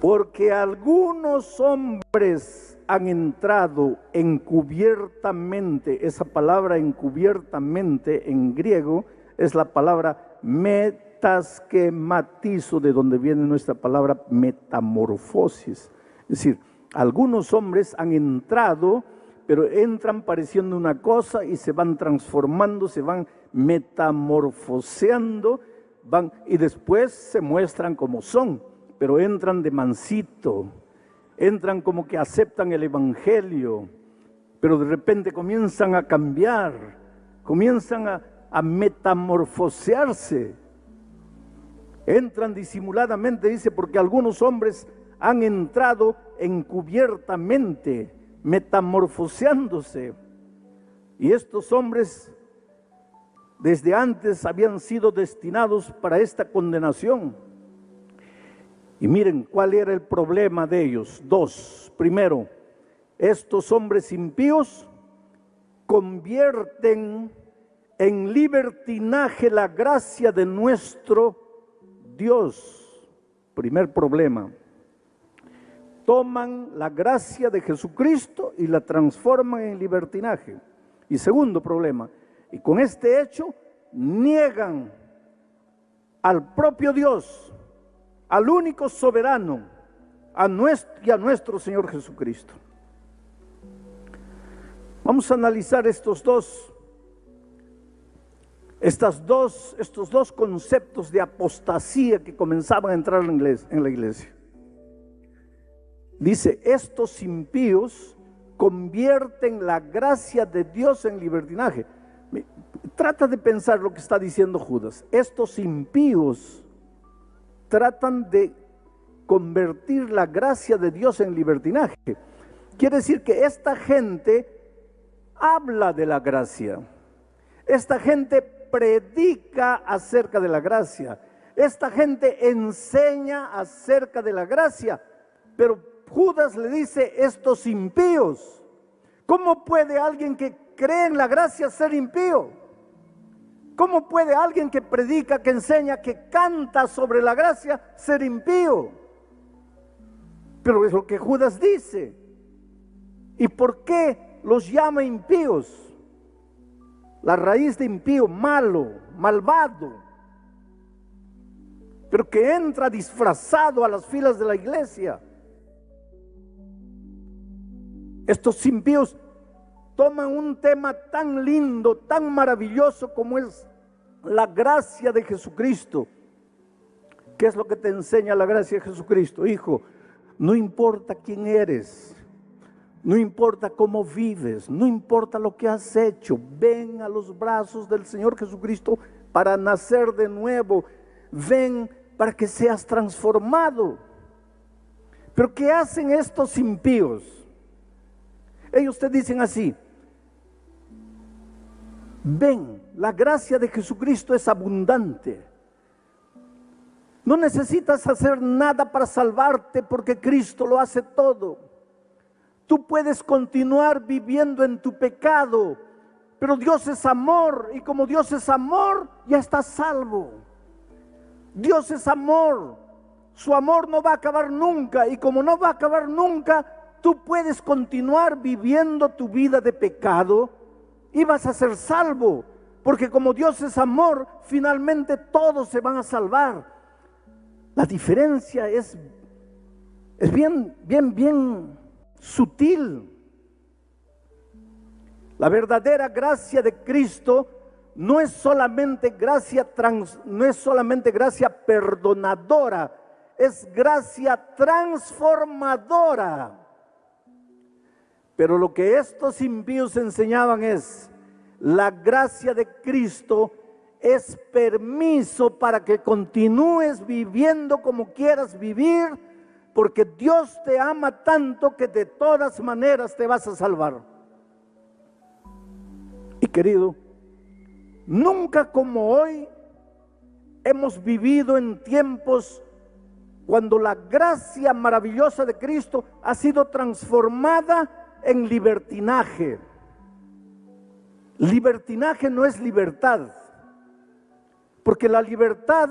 Porque algunos hombres han entrado encubiertamente. Esa palabra encubiertamente en griego es la palabra metaschematizo, de donde viene nuestra palabra metamorfosis. Es decir, algunos hombres han entrado, pero entran pareciendo una cosa y se van transformando, se van metamorfoseando, y después se muestran como son, pero entran de mansito, entran como que aceptan el Evangelio, pero de repente comienzan a cambiar, comienzan a metamorfosearse, entran disimuladamente, dice, porque algunos hombres han entrado encubiertamente, metamorfoseándose, y estos hombres desde antes habían sido destinados para esta condenación. Y miren cuál era el problema de ellos. Dos, primero, estos hombres impíos convierten en libertinaje la gracia de nuestro Dios. Primer problema. Toman la gracia de Jesucristo y la transforman en libertinaje. Y segundo problema, y con este hecho niegan al propio Dios, al único soberano, y a nuestro Señor Jesucristo. Vamos a analizar estos dos conceptos de apostasía que comenzaban a entrar en la iglesia. Dice, estos impíos convierten la gracia de Dios en libertinaje. Trata de pensar lo que está diciendo Judas. Estos impíos tratan de convertir la gracia de Dios en libertinaje. Quiere decir que esta gente habla de la gracia. Esta gente predica acerca de la gracia. Esta gente enseña acerca de la gracia. Pero Judas le dice, estos impíos. ¿Cómo puede alguien que cree en la gracia ser impío? ¿Cómo puede alguien que predica, que enseña, que canta sobre la gracia ser impío? Pero es lo que Judas dice. ¿Y por qué los llama impíos? La raíz de impío, malo, malvado, pero que entra disfrazado a las filas de la iglesia. Estos impíos toman un tema tan lindo, tan maravilloso como es la gracia de Jesucristo, ¿Qué es lo que te enseña la gracia de Jesucristo? Hijo, no importa quién eres, no importa cómo vives, no importa lo que has hecho, ven a los brazos del Señor Jesucristo para nacer de nuevo. Ven para que seas transformado. Pero ¿qué hacen estos impíos? Ellos te dicen así: ven, la gracia de Jesucristo es abundante. No necesitas hacer nada para salvarte porque Cristo lo hace todo. Tú puedes continuar viviendo en tu pecado, pero Dios es amor, y como Dios es amor, ya estás salvo. Dios es amor, su amor no va a acabar nunca, y como no va a acabar nunca, tú puedes continuar viviendo tu vida de pecado y vas a ser salvo, porque como Dios es amor, finalmente todos se van a salvar. La diferencia es bien sutil. La verdadera gracia de Cristo no es solamente gracia perdonadora, es gracia transformadora. Pero lo que estos impíos enseñaban es: la gracia de Cristo es permiso para que continúes viviendo como quieras vivir, porque Dios te ama tanto que de todas maneras te vas a salvar. Y querido, nunca como hoy hemos vivido en tiempos cuando la gracia maravillosa de Cristo ha sido transformada en libertinaje. Libertinaje no es libertad, porque la libertad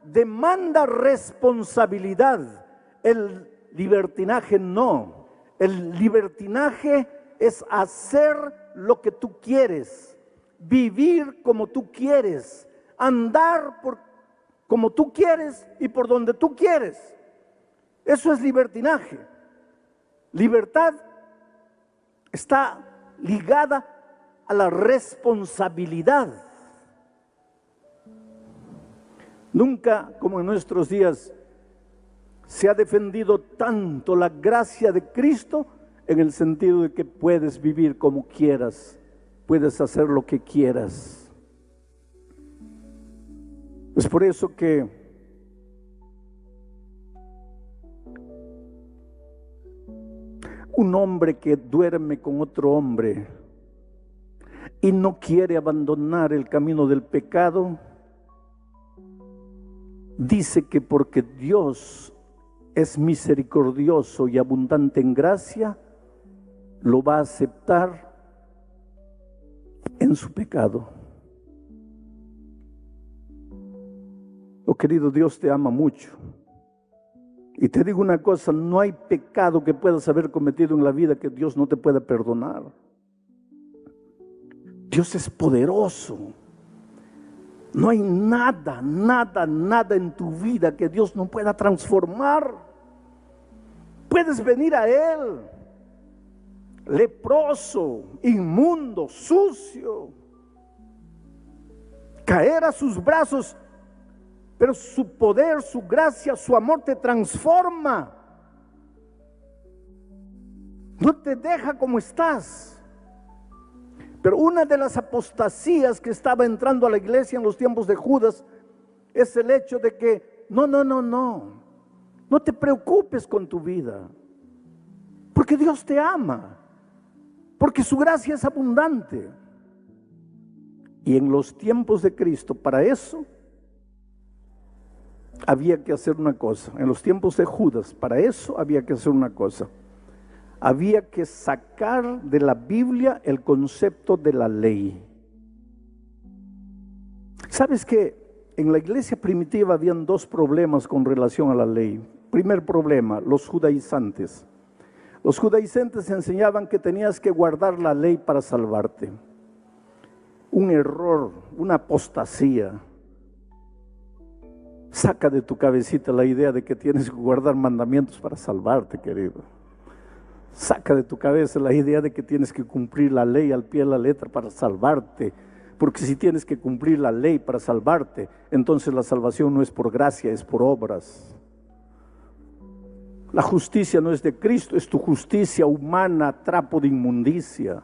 demanda responsabilidad. El libertinaje no. El libertinaje es hacer lo que tú quieres, vivir como tú quieres, andar como tú quieres y por donde tú quieres. Eso es libertinaje. Libertad está ligada a la responsabilidad. Nunca como en nuestros días se ha defendido tanto la gracia de Cristo, en el sentido de que puedes vivir como quieras, puedes hacer lo que quieras. Es por eso que un hombre que duerme con otro hombre y no quiere abandonar el camino del pecado, dice que porque Dios es misericordioso y abundante en gracia, lo va a aceptar en su pecado. Oh, querido, Dios te ama mucho. Y te digo una cosa: no hay pecado que puedas haber cometido en la vida que Dios no te pueda perdonar. Dios es poderoso. No hay nada en tu vida que Dios no pueda transformar. Puedes venir a Él leproso, inmundo, sucio, caer a sus brazos, pero su poder, su gracia, su amor te transforma. No te deja como estás. Pero una de las apostasías que estaba entrando a la iglesia en los tiempos de Judas es el hecho de que no te preocupes con tu vida, porque Dios te ama, porque su gracia es abundante. Y en los tiempos de Cristo, para eso había que hacer una cosa. En los tiempos de Judas, para eso había que hacer una cosa. Había que sacar de la Biblia el concepto de la ley. ¿Sabes que en la iglesia primitiva habían dos problemas con relación a la ley? Primer problema, los judaizantes. Los judaizantes enseñaban que tenías que guardar la ley para salvarte. Un error, una apostasía. Saca de tu cabecita la idea de que tienes que guardar mandamientos para salvarte, querido. Saca de tu cabeza la idea de que tienes que cumplir la ley al pie de la letra para salvarte,
Porque si tienes que cumplir la ley para salvarte, entonces la salvación no es por gracia, es por obras. La justicia no es de Cristo, es tu justicia humana, trapo de inmundicia.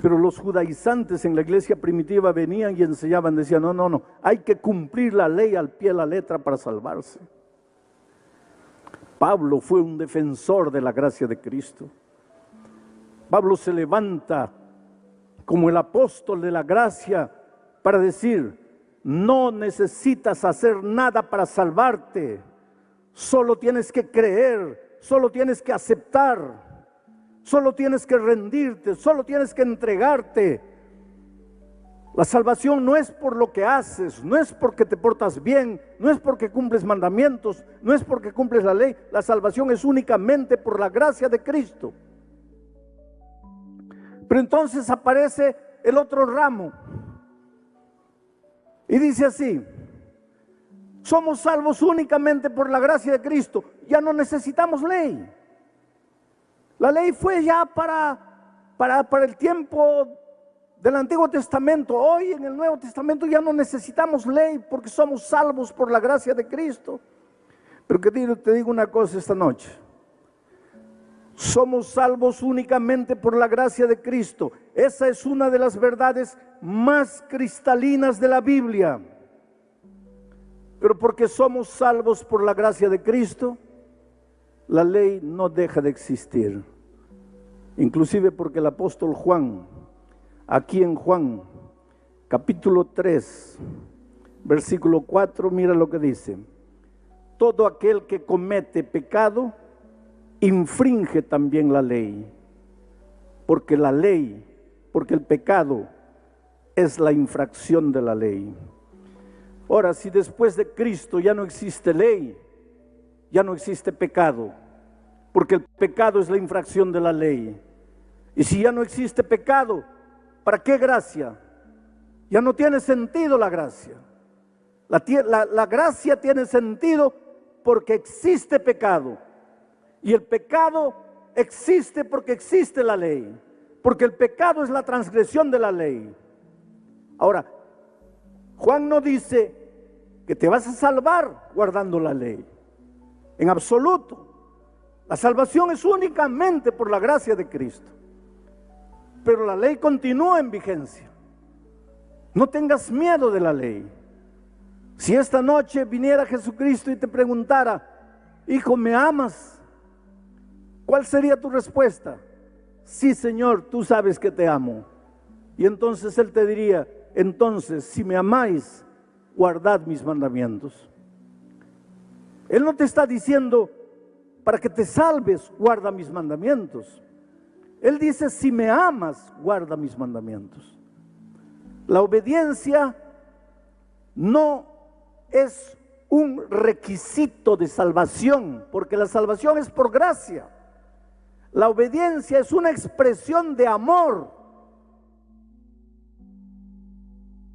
Pero los judaizantes en la iglesia primitiva venían y enseñaban, decían, no, hay que cumplir la ley al pie de la letra para salvarse. Pablo fue un defensor de la gracia de Cristo. Pablo se levanta como el apóstol de la gracia para decir, no necesitas hacer nada para salvarte, solo tienes que creer, solo tienes que aceptar, solo tienes que rendirte, solo tienes que entregarte. La salvación no es por lo que haces, no es porque te portas bien, no es porque cumples mandamientos, no es porque cumples la ley. La salvación es únicamente por la gracia de Cristo. Pero entonces aparece el otro ramo y dice así, somos salvos únicamente por la gracia de Cristo, ya no necesitamos ley. La ley fue ya para el tiempo del Antiguo Testamento. Hoy en el Nuevo Testamento ya no necesitamos ley porque somos salvos por la gracia de Cristo. Pero que te digo una cosa esta noche. Somos salvos únicamente por la gracia de Cristo. Esa es una de las verdades más cristalinas de la Biblia. Pero porque somos salvos por la gracia de Cristo, la ley no deja de existir. Inclusive porque el apóstol Juan, aquí en Juan, capítulo 3, versículo 4, mira lo que dice. Todo aquel que comete pecado, infringe también la ley, porque el pecado es la infracción de la ley. Ahora, si después de Cristo ya no existe ley, ya no existe pecado, porque el pecado es la infracción de la ley. Y si ya no existe pecado, ¿para qué gracia? Ya no tiene sentido la gracia. La gracia tiene sentido porque existe pecado. Y el pecado existe porque existe la ley. Porque el pecado es la transgresión de la ley. Ahora, Juan no dice que te vas a salvar guardando la ley. En absoluto. La salvación es únicamente por la gracia de Cristo. Pero la ley continúa en vigencia. No tengas miedo de la ley. Si esta noche viniera Jesucristo y te preguntara, hijo, ¿me amas? ¿Cuál sería tu respuesta? Sí, Señor, tú sabes que te amo. Y entonces Él te diría, entonces, si me amáis, guardad mis mandamientos. Él no te está diciendo, para que te salves, guarda mis mandamientos. Él dice, si me amas, guarda mis mandamientos. La obediencia no es un requisito de salvación, porque la salvación es por gracia. La obediencia es una expresión de amor.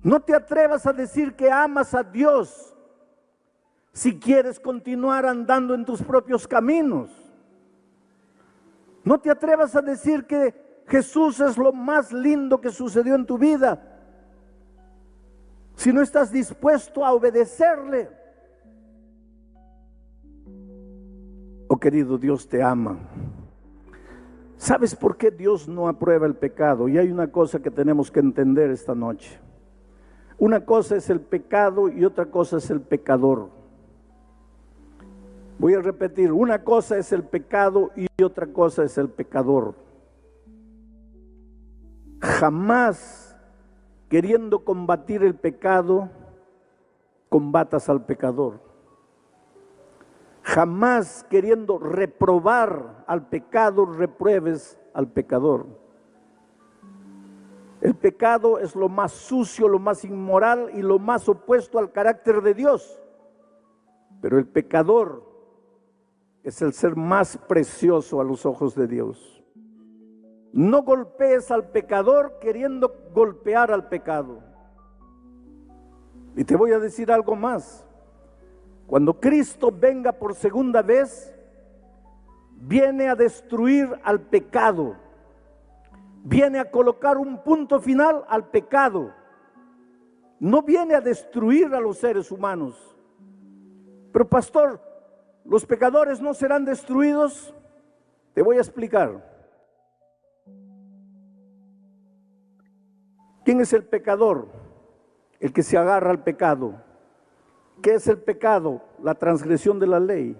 No te atrevas a decir que amas a Dios si quieres continuar andando en tus propios caminos. No te atrevas a decir que Jesús es lo más lindo que sucedió en tu vida si no estás dispuesto a obedecerle. Oh querido, Dios te ama. ¿Sabes por qué Dios no aprueba el pecado? Y hay una cosa que tenemos que entender esta noche. Una cosa es el pecado y otra cosa es el pecador. Voy a repetir, una cosa es el pecado y otra cosa es el pecador. Jamás queriendo combatir el pecado, combatas al pecador. Jamás queriendo reprobar al pecado, repruebes al pecador. El pecado es lo más sucio, lo más inmoral y lo más opuesto al carácter de Dios. Pero el pecador es el ser más precioso a los ojos de Dios. No golpees al pecador queriendo golpear al pecado. Y te voy a decir algo más. Cuando Cristo venga por segunda vez, viene a destruir al pecado. viene a colocar un punto final al pecado. No viene a destruir a los seres humanos. Pero pastor, ¿los pecadores no serán destruidos? Te voy a explicar. ¿Quién es el pecador? El que se agarra al pecado. ¿Qué es el pecado? La transgresión de la ley.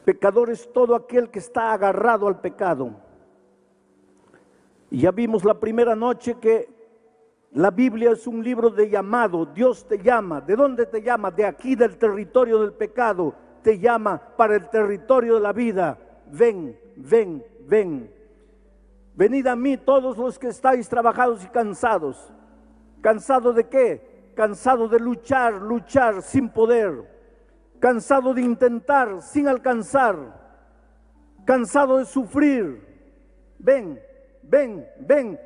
Pecador es todo aquel que está agarrado al pecado. Y ya vimos la primera noche que la Biblia es un libro de llamado. Dios te llama. ¿De dónde te llama? De aquí, del territorio del pecado. Te llama para el territorio de la vida. Ven, ven, ven. Venid a mí todos los que estáis trabajados y cansados. ¿Cansado de qué? Cansado de luchar, luchar sin poder. Cansado de intentar sin alcanzar. Cansado de sufrir. Ven, ven, ven.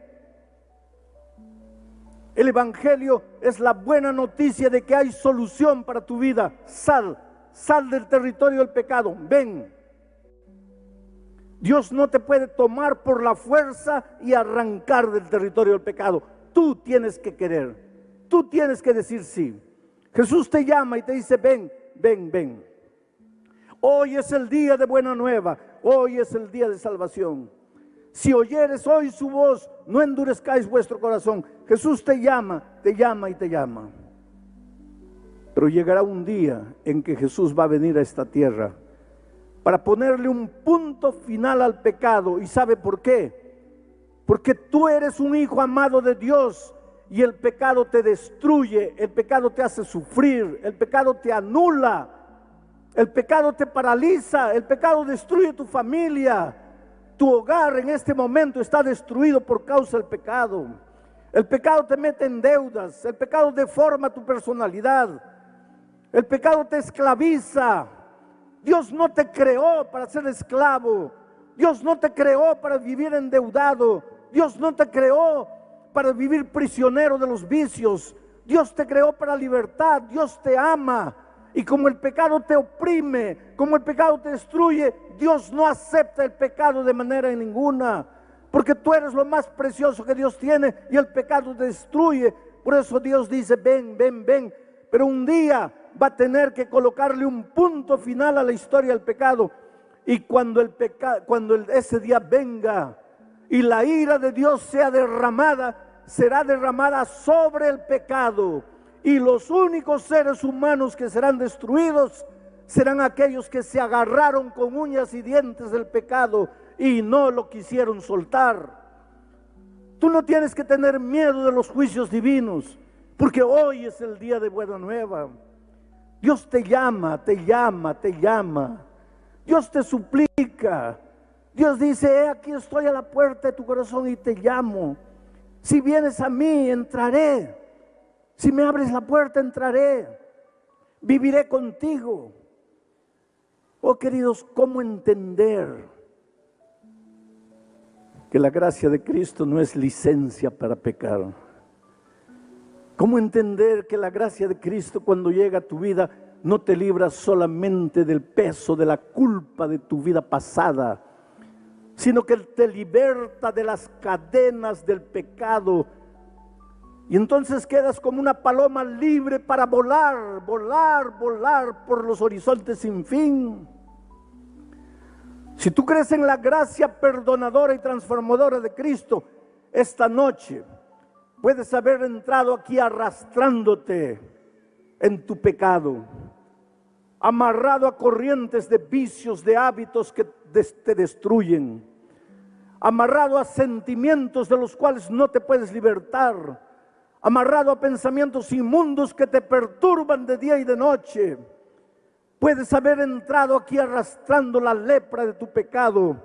El Evangelio es la buena noticia de que hay solución para tu vida. Sal, sal del territorio del pecado. Ven. Dios no te puede tomar por la fuerza y arrancar del territorio del pecado. Tú tienes que querer. Tú tienes que decir sí. Jesús te llama y te dice, ven, ven, ven. Hoy es el día de buena nueva. Hoy es el día de salvación. Si oyeres hoy su voz, no endurezcáis vuestro corazón. Jesús te llama y te llama. Pero llegará un día en que Jesús va a venir a esta tierra para ponerle un punto final al pecado. ¿Y sabe por qué? Porque tú eres un hijo amado de Dios y el pecado te destruye, el pecado te hace sufrir, el pecado te anula, el pecado te paraliza, el pecado destruye tu familia. Tu hogar en este momento está destruido por causa del pecado. El pecado te mete en deudas, el pecado deforma tu personalidad, el pecado te esclaviza. Dios no te creó para ser esclavo. Dios no te creó para vivir endeudado. Dios no te creó para vivir prisionero de los vicios. Dios te creó para libertad. Dios te ama. Y como el pecado te oprime, como el pecado te destruye, Dios no acepta el pecado de manera ninguna. Porque tú eres lo más precioso que Dios tiene y el pecado te destruye. Por eso Dios dice, ven, ven, ven. Pero un día va a tener que colocarle un punto final a la historia del pecado. Y cuando ese día venga y la ira de Dios sea derramada, será derramada sobre el pecado. Y los únicos seres humanos que serán destruidos serán aquellos que se agarraron con uñas y dientes del pecado y no lo quisieron soltar. Tú no tienes que tener miedo de los juicios divinos, porque hoy es el día de buena nueva. Dios te llama, te llama, te llama. Dios te suplica. Dios dice, aquí estoy a la puerta de tu corazón y te llamo. Si vienes a mí, entraré. Si me abres la puerta, entraré. Viviré contigo. Oh queridos, ¿cómo entender que la gracia de Cristo no es licencia para pecar? ¿Cómo entender que la gracia de Cristo cuando llega a tu vida no te libra solamente del peso, de la culpa de tu vida pasada, sino que te liberta de las cadenas del pecado? Y entonces quedas como una paloma libre para volar, volar, volar por los horizontes sin fin. Si tú crees en la gracia perdonadora y transformadora de Cristo, esta noche puedes haber entrado aquí arrastrándote en tu pecado, amarrado a corrientes de vicios, de hábitos que te destruyen, amarrado a sentimientos de los cuales no te puedes libertar, amarrado a pensamientos inmundos que te perturban de día y de noche. Puedes haber entrado aquí arrastrando la lepra de tu pecado,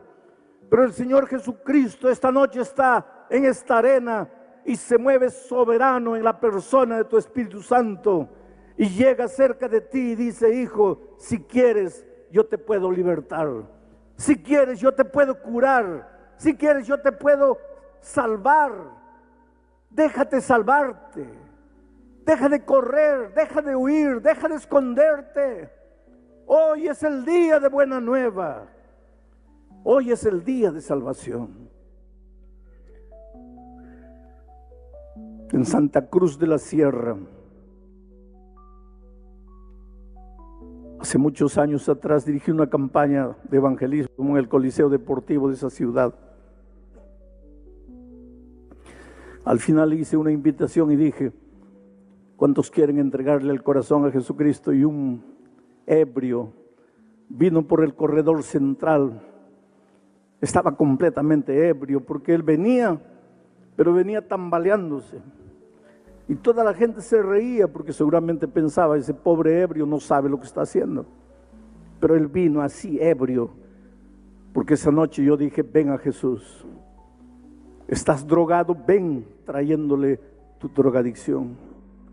pero el Señor Jesucristo esta noche está en esta arena y se mueve soberano en la persona de tu Espíritu Santo y llega cerca de ti y dice, hijo, si quieres yo te puedo libertar, si quieres yo te puedo curar, si quieres yo te puedo salvar. Déjate salvarte, deja de correr, deja de huir, deja de esconderte. Hoy es el día de buena nueva, hoy es el día de salvación. en Santa Cruz de la Sierra. Hace muchos años atrás dirigí una campaña de evangelismo en el Coliseo Deportivo de esa ciudad. Al final hice una invitación y dije: ¿cuántos quieren entregarle el corazón a Jesucristo? Y un ebrio vino por el corredor central. Estaba completamente ebrio porque él venía, pero venía tambaleándose. Y toda la gente se reía porque seguramente pensaba: ese pobre ebrio no sabe lo que está haciendo. Pero él vino así, ebrio, porque esa noche yo dije: ven a Jesús. Estás drogado, ven trayéndole tu drogadicción.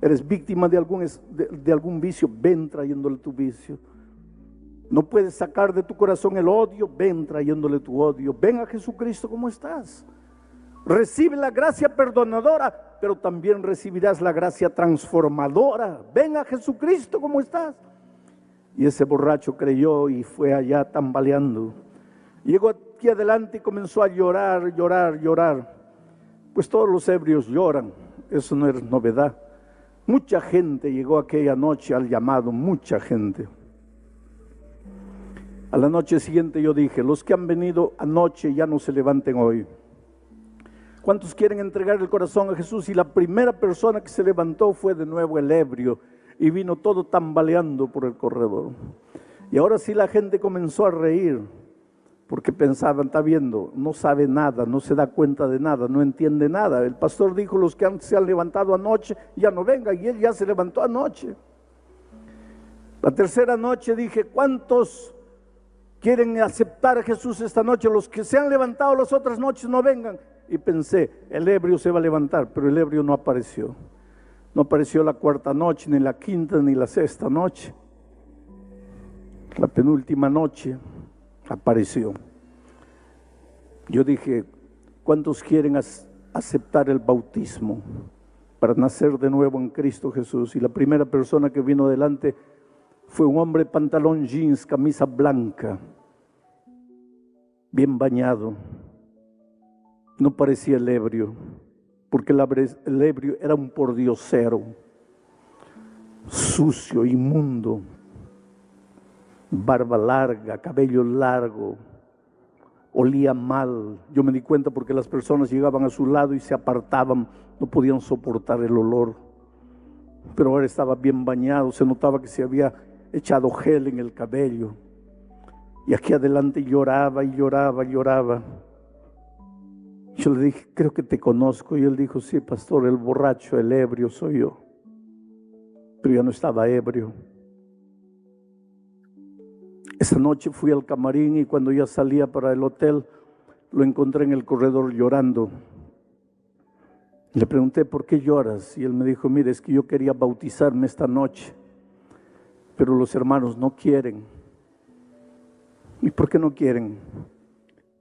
Eres víctima de algún vicio, ven trayéndole tu vicio. No puedes sacar de tu corazón el odio, ven trayéndole tu odio. Ven a Jesucristo como estás. Recibe la gracia perdonadora, pero también recibirás la gracia transformadora. Ven a Jesucristo como estás. Y ese borracho creyó y fue allá tambaleando. Llegó aquí adelante y comenzó a llorar, llorar, llorar. Pues todos los ebrios lloran, eso no es novedad. Mucha gente llegó aquella noche al llamado, mucha gente. A la noche siguiente yo dije: los que han venido anoche ya no se levanten hoy. ¿Cuántos quieren entregar el corazón a Jesús? Y la primera persona que se levantó fue de nuevo el ebrio y vino todo tambaleando por el corredor. Y ahora sí la gente comenzó a reír porque pensaban: está viendo, no sabe nada, no se da cuenta de nada, no entiende nada. El pastor dijo: los que se han levantado anoche ya no vengan, y él ya se levantó anoche. La tercera noche dije: ¿cuántos quieren aceptar a Jesús esta noche? Los que se han levantado las otras noches no vengan. Y pensé: el ebrio se va a levantar, pero el ebrio no apareció. No apareció la cuarta noche, ni la quinta, ni la sexta noche. La penúltima noche apareció. Yo dije: ¿cuántos quieren aceptar el bautismo para nacer de nuevo en Cristo Jesús? Y la primera persona que vino delante fue un hombre, pantalón jeans, camisa blanca, bien bañado. No parecía el ebrio, porque el ebrio era un pordiosero, sucio, inmundo, barba larga, cabello largo, olía mal. Yo me di cuenta porque las personas llegaban a su lado y se apartaban, no podían soportar el olor. Pero ahora estaba bien bañado, se notaba que se había echado gel en el cabello. Y aquí adelante lloraba y lloraba y lloraba. Yo le dije: creo que te conozco. Y él dijo: sí, pastor, el borracho, el ebrio soy yo. Pero ya no estaba ebrio. Esa noche fui al camarín y cuando ya salía para el hotel, lo encontré en el corredor llorando. Le pregunté: ¿por qué lloras? Y él me dijo: mire, es que yo quería bautizarme esta noche, pero los hermanos no quieren. ¿Y por qué no quieren?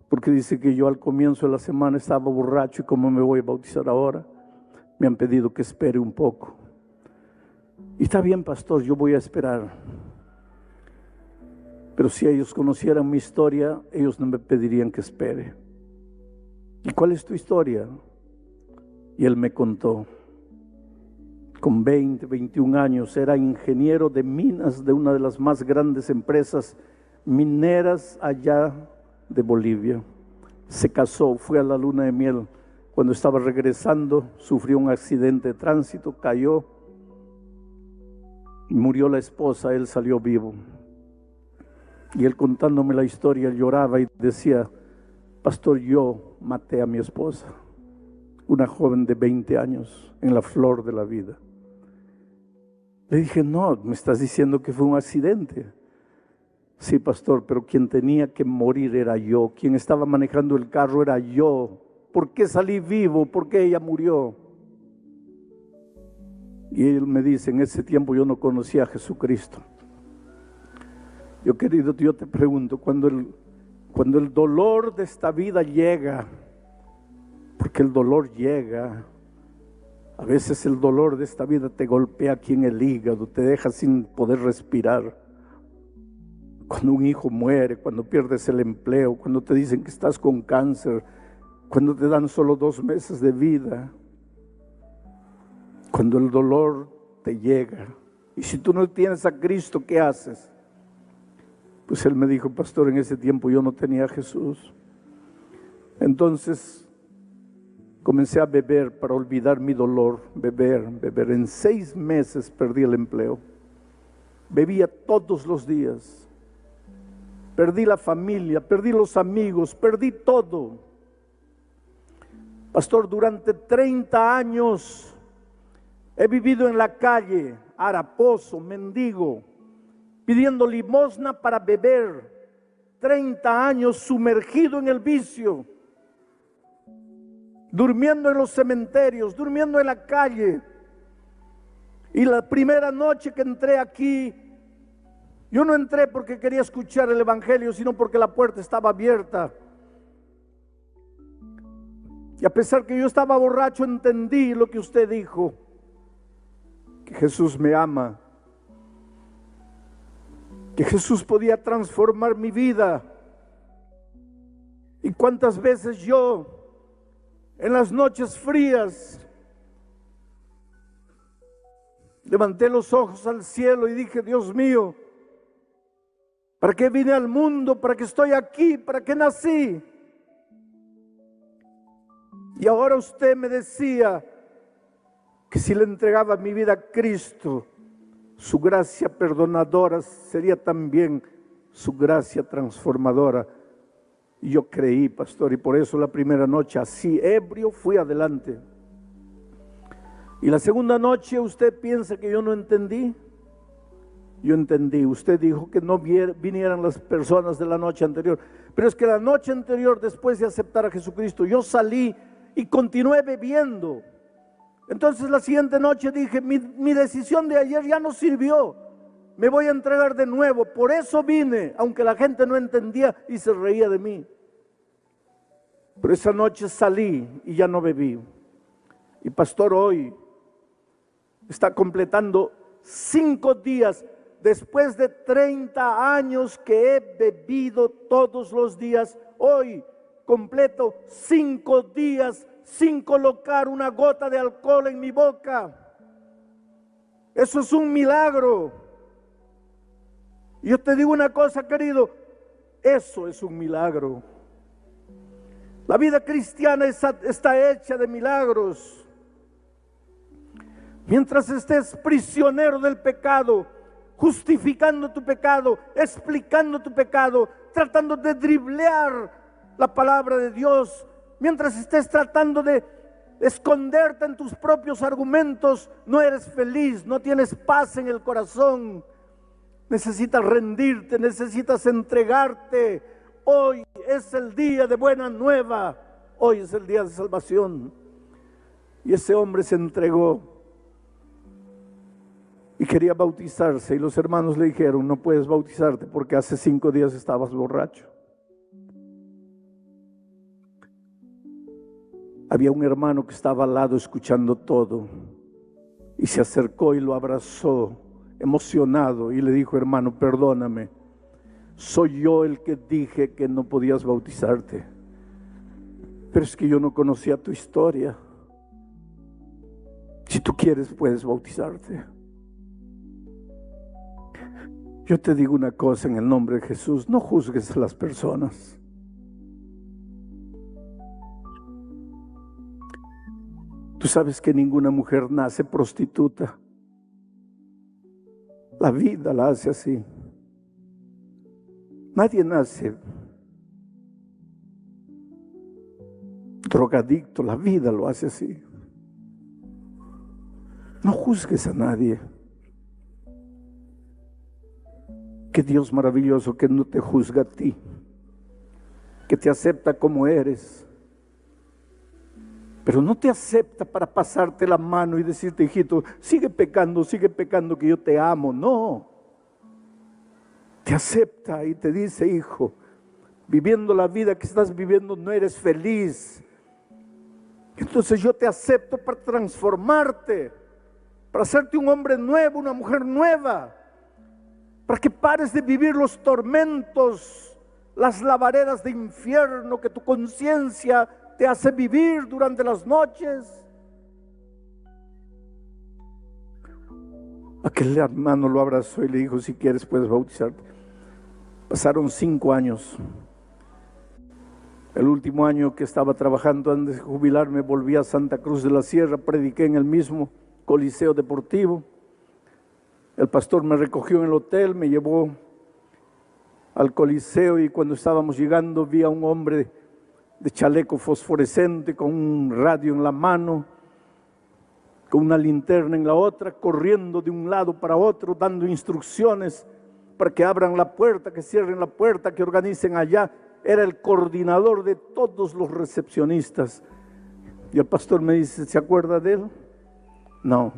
Porque dice que yo al comienzo de la semana estaba borracho y ¿cómo me voy a bautizar ahora? Me han pedido que espere un poco. Y está bien, pastor, yo voy a esperar. Pero si ellos conocieran mi historia, ellos no me pedirían que espere. ¿Y cuál es tu historia? Y él me contó. Con 20, 21 años, era ingeniero de minas de una de las más grandes empresas mineras allá de Bolivia. Se casó, fue a la luna de miel. Cuando estaba regresando, sufrió un accidente de tránsito, cayó, murió la esposa, él salió vivo. Y él contándome la historia lloraba y decía: pastor, yo maté a mi esposa, una joven de 20 años, en la flor de la vida. Le dije: no, me estás diciendo que fue un accidente. Sí, pastor, pero quien tenía que morir era yo, quien estaba manejando el carro era yo. ¿Por qué salí vivo? ¿Por qué ella murió? Y él me dice: en ese tiempo yo no conocía a Jesucristo. Yo, querido, yo te pregunto, cuando el dolor de esta vida llega, porque el dolor llega, a veces el dolor de esta vida te golpea aquí en el hígado, te deja sin poder respirar. Cuando un hijo muere, cuando pierdes el empleo, cuando te dicen que estás con cáncer, cuando te dan solo 2 meses de vida. Cuando el dolor te llega, y si tú no tienes a Cristo, ¿qué haces? Pues él me dijo, pastor, en ese tiempo yo no tenía a Jesús. Entonces comencé a beber para olvidar mi dolor, beber. En 6 meses perdí el empleo. Bebía todos los días. Perdí la familia, perdí los amigos, perdí todo. Pastor, durante 30 años he vivido en la calle, haraposo, mendigo, pidiendo limosna para beber. 30 años sumergido en el vicio, durmiendo en los cementerios, durmiendo en la calle. Y la primera noche que entré aquí, yo no entré porque quería escuchar el evangelio, sino porque la puerta estaba abierta. Y a pesar que yo estaba borracho, entendí lo que usted dijo, que Jesús me ama, que Jesús podía transformar mi vida. Y cuántas veces yo, en las noches frías, levanté los ojos al cielo y dije, Dios mío, ¿para qué vine al mundo? ¿Para qué estoy aquí? ¿Para qué nací? Y ahora usted me decía que si le entregaba mi vida a Cristo, su gracia perdonadora sería también su gracia transformadora. Y yo creí, pastor, y por eso la primera noche, así ebrio, fui adelante. Y la segunda noche, ¿usted piensa que yo no entendí? Yo entendí. Usted dijo que no vinieran las personas de la noche anterior, pero es que la noche anterior, después de aceptar a Jesucristo, yo salí y continué bebiendo. Entonces la siguiente noche dije, mi decisión de ayer ya no sirvió, me voy a entregar de nuevo. Por eso vine, aunque la gente no entendía y se reía de mí. Pero esa noche salí y ya no bebí. Y pastor, hoy está completando 5 días después de 30 años que he bebido todos los días. Hoy completo 5 días sin colocar una gota de alcohol en mi boca. Eso es un milagro. Y yo te digo una cosa, querido, eso es un milagro. La vida cristiana está hecha de milagros. Mientras estés prisionero del pecado, justificando tu pecado, explicando tu pecado, tratando de driblear la palabra de Dios, mientras estés tratando de esconderte en tus propios argumentos, no eres feliz, no tienes paz en el corazón. Necesitas rendirte, necesitas entregarte. Hoy es el día de buena nueva, hoy es el día de salvación. Y ese hombre se entregó y quería bautizarse, y los hermanos le dijeron, no puedes bautizarte porque hace 5 días estabas borracho. Había un hermano que estaba al lado escuchando todo y se acercó y lo abrazó emocionado y le dijo, hermano, perdóname, soy yo el que dije que no podías bautizarte, pero es que yo no conocía tu historia. Si tú quieres puedes bautizarte. Yo te digo una cosa en el nombre de Jesús, no juzgues a las personas. Tú sabes que ninguna mujer nace prostituta. La vida la hace así. Nadie nace drogadicto, la vida lo hace así. No juzgues a nadie. Qué Dios maravilloso que no te juzga a ti, que te acepta como eres. Pero no te acepta para pasarte la mano y decirte, hijito, sigue pecando que yo te amo. No. Te acepta y te dice, hijo, viviendo la vida que estás viviendo no eres feliz. Entonces yo te acepto para transformarte, para hacerte un hombre nuevo, una mujer nueva, para que pares de vivir los tormentos, las lavaredas de infierno que tu conciencia te hace vivir durante las noches. Aquel hermano lo abrazó y le dijo, si quieres puedes bautizarte. Pasaron 5 años. El último año que estaba trabajando antes de jubilarme, volví a Santa Cruz de la Sierra, prediqué en el mismo Coliseo Deportivo. El pastor me recogió en el hotel, me llevó al Coliseo y cuando estábamos llegando vi a un hombre de chaleco fosforescente con un radio en la mano, con una linterna en la otra, corriendo de un lado para otro, dando instrucciones para que abran la puerta, que cierren la puerta, que organicen allá. Era el coordinador de todos los recepcionistas. Y el pastor me dice, ¿se acuerda de él? No,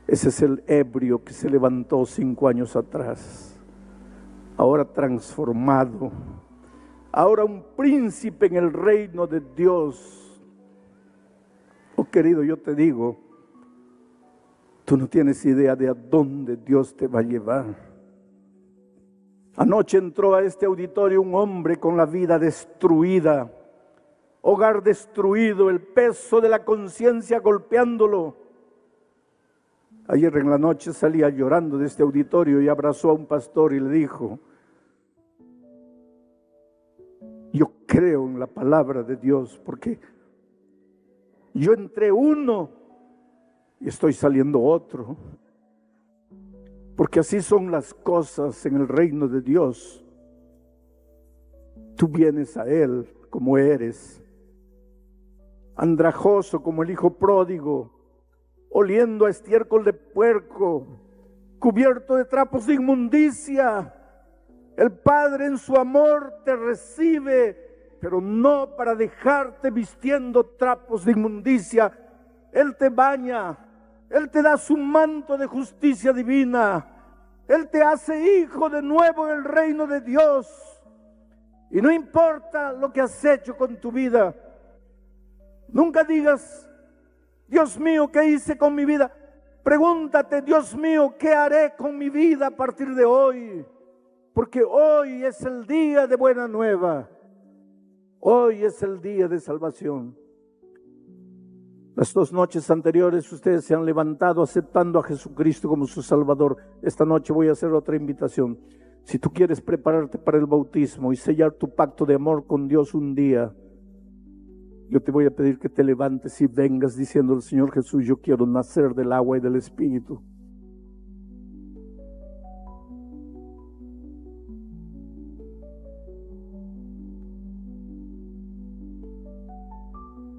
ese es el ebrio que se levantó 5 años atrás. Ahora transformado, ahora un príncipe en el reino de Dios. Oh querido, yo te digo, tú no tienes idea de a dónde Dios te va a llevar. Anoche entró a este auditorio un hombre con la vida destruida, hogar destruido, el peso de la conciencia golpeándolo. Ayer en la noche salía llorando de este auditorio y abrazó a un pastor y le dijo, yo creo en la palabra de Dios porque yo entré uno y estoy saliendo otro. Porque así son las cosas en el reino de Dios. Tú vienes a Él como eres, andrajoso como el hijo pródigo, oliendo a estiércol de puerco, cubierto de trapos de inmundicia. El Padre en su amor te recibe, pero no para dejarte vistiendo trapos de inmundicia. Él te baña, Él te da su manto de justicia divina. Él te hace hijo de nuevo en el reino de Dios. Y no importa lo que has hecho con tu vida. Nunca digas, Dios mío, ¿qué hice con mi vida? Pregúntate, Dios mío, ¿qué haré con mi vida a partir de hoy? Porque hoy es el día de buena nueva. Hoy es el día de salvación. Las 2 noches anteriores ustedes se han levantado aceptando a Jesucristo como su Salvador. Esta noche voy a hacer otra invitación. Si tú quieres prepararte para el bautismo y sellar tu pacto de amor con Dios un día, yo te voy a pedir que te levantes y vengas diciendo al Señor Jesús, yo quiero nacer del agua y del Espíritu.